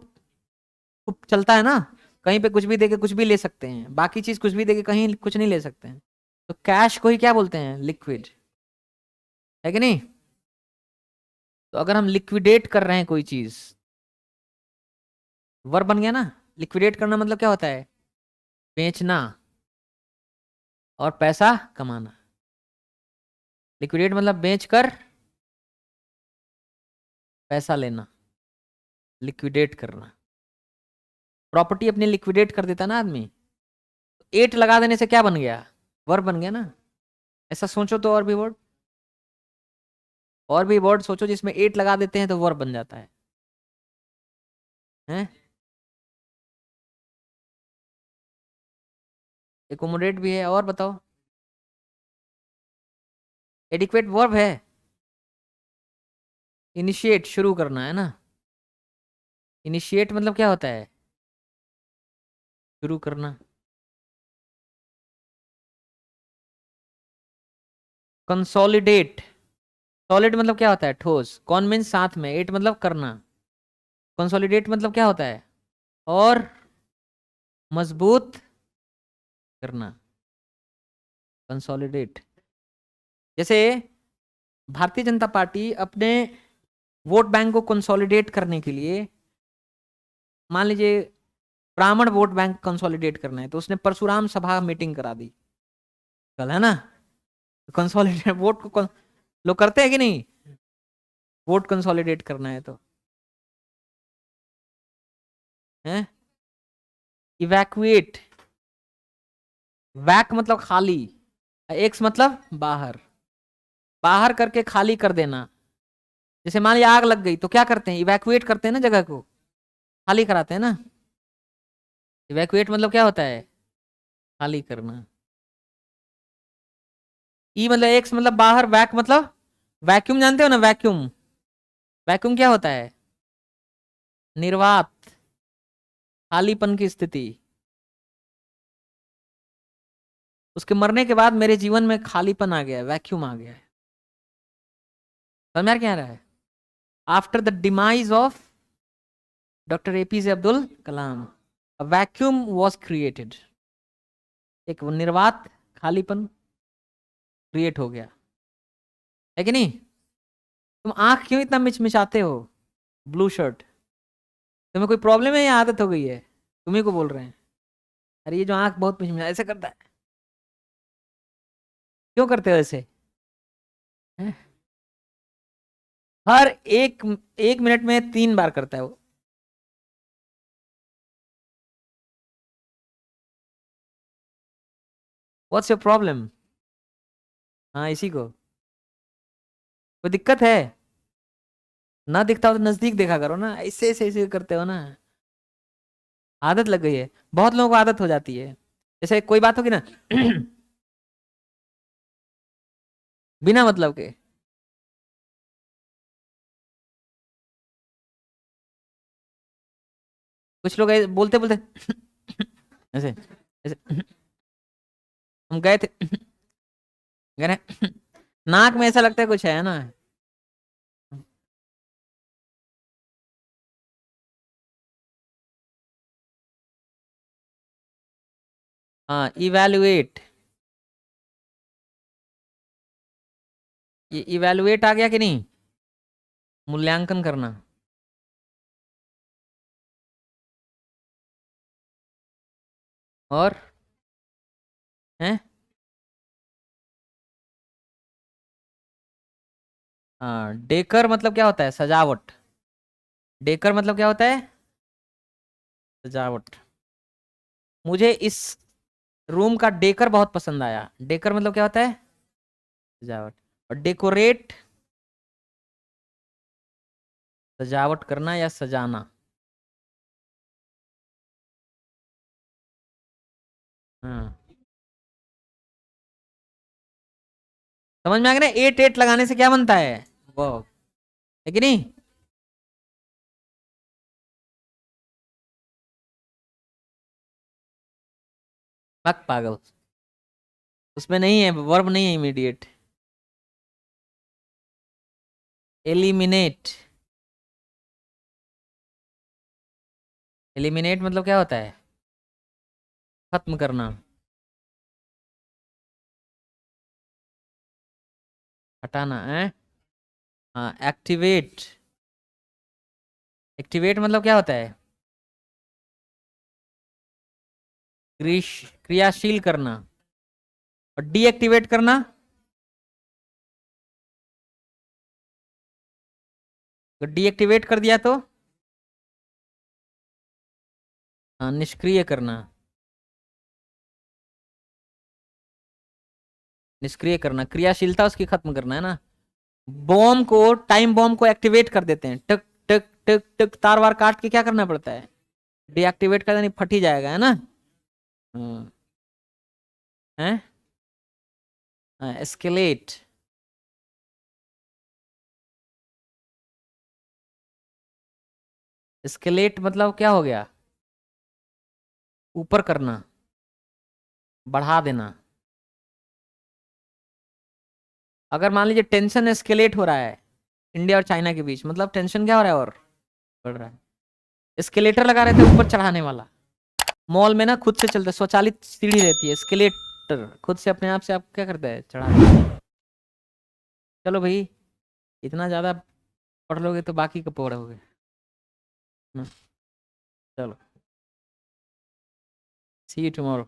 चलता है ना, कहीं पे कुछ भी देके कुछ भी ले सकते हैं, बाकी चीज कुछ भी देके कहीं कुछ नहीं ले सकते हैं। तो कैश को ही क्या बोलते हैं, लिक्विड, है कि नहीं? तो अगर हम लिक्विडेट कर रहे हैं कोई चीज, वर्ब बन गया ना। लिक्विडेट करना मतलब क्या होता है, बेचना और पैसा कमाना। लिक्विडेट मतलब बेचकर पैसा लेना, लिक्विडेट करना। प्रॉपर्टी अपनी लिक्विडेट कर देता ना आदमी। एट लगा देने से क्या बन गया, वर्ब बन गया ना। ऐसा सोचो तो, और भी वर्ड सोचो जिसमें एट लगा देते हैं तो वर्ब बन जाता है, हैं? एकोमोडेट भी है, और बताओ। एडिक्वेट वर्ब है। इनिशिएट, शुरू करना है ना। इनिशिएट मतलब क्या होता है? शुरू करना। कंसोलिडेट, सॉलिड मतलब क्या होता है? ठोस। कॉन मीन्स साथ में, एट मतलब करना। कंसोलिडेट मतलब क्या होता है? और मजबूत करना। कंसोलिडेट। जैसे भारतीय जनता पार्टी अपने वोट बैंक को कंसोलिडेट करने के लिए, मान लीजिए ब्राह्मण वोट बैंक कंसोलिडेट करना है, तो उसने परशुराम सभा मीटिंग करा दी कल, है ना। कंसोलिडेट वोट को लोग करते हैं कि नहीं? वोट कंसोलिडेट करना है तो है। इवैक्यूएट, वैक मतलब खाली, एक्स मतलब बाहर, बाहर करके खाली कर देना। जैसे मान लिया आग लग गई तो क्या करते हैं? इवैक्यूएट करते हैं ना, जगह को खाली कराते हैं ना। इवैक्यूएट मतलब क्या होता है? खाली करना। ई मतलब एक्स मतलब बाहर, वैक मतलब वैक्यूम, जानते हो ना वैक्यूम? वैक्यूम क्या होता है? निर्वात, खालीपन की स्थिति। उसके मरने के बाद मेरे जीवन में खालीपन आ गया है, वैक्यूम आ गया है। समझ में आ क्या आ रहा है? After the demise of doctor APJ Abdul Kalam, a vacuum was created. एक निर्वात, खालीपन क्रिएट हो गया, है कि नहीं? तुम आंख क्यों इतना मिचमिचाते हो? ब्लू शर्ट, तुम्हें कोई प्रॉब्लम है या आदत हो गई है? तुम्ही को बोल रहे हैं। अरे ये जो आंख बहुत मिचमिचा ऐसे करता है, क्यों करते हो ऐसे? हैं? हर एक मिनट में 3 बार करता है वो। What's your problem? हाँ, इसी को। कोई दिक्कत है? ना दिखता हो तो नजदीक देखा करो ना, ऐसे ऐसे ऐसे करते हो ना। आदत लग गई है, बहुत लोगों को आदत हो जाती है। जैसे कोई बात होगी ना बिना मतलब के, कुछ लोग बोलते बोलते ऐसे ऐसे। हम गए थे, गए ना, नाक में ऐसा लगता है कुछ है ना। हाँ, इवेलुएट। ये इवेलुएट आ गया कि नहीं? मूल्यांकन करना। और है। हाँ, डेकर मतलब क्या होता है? सजावट। डेकर मतलब क्या होता है? सजावट। मुझे इस रूम का डेकर बहुत पसंद आया। डेकर मतलब क्या होता है? सजावट। और डेकोरेट, सजावट करना या सजाना। हाँ, समझ में आ गया ना? एट एट लगाने से क्या बनता है? वो, है कि नहीं? पक पागल, उसमें नहीं है, वर्ब नहीं है इमीडिएट। एलिमिनेट, एलिमिनेट मतलब क्या होता है? खत्म करना, हटाना है। हाँ, एक्टिवेट। एक्टिवेट मतलब क्या होता है? क्रियाशील करना। और डीएक्टिवेट करना, तो डीएक्टिवेट कर दिया तो हाँ, निष्क्रिय करना। निष्क्रिय करना, क्रियाशीलता उसकी खत्म करना, है ना। बॉम्ब को, टाइम बॉम्ब को एक्टिवेट कर देते हैं, टक टक टक टक, तार वार काट के क्या करना पड़ता है? डीएक्टिवेट कर देनी, फट ही जाएगा, है ना। हाँ, हैं? एस्केलेट। एस्केलेट मतलब क्या हो गया? ऊपर करना, बढ़ा देना। अगर मान लीजिए टेंशन एस्केलेट हो रहा है इंडिया और चाइना के बीच, मतलब टेंशन क्या हो रहा है और बढ़ रहा है। एस्केलेटर लगा रहे थे ऊपर चढ़ाने वाला। मॉल में ना खुद से चलता है, स्वचालित सीढ़ी रहती है, एस्केलेटर खुद से अपने आप से आप क्या करता है, चढ़ा देता है। चलो भाई, इतना ज्यादा पढ़ लोगे तो बाकी कब पढ़ोगे? चलो, सी यू टुमारो।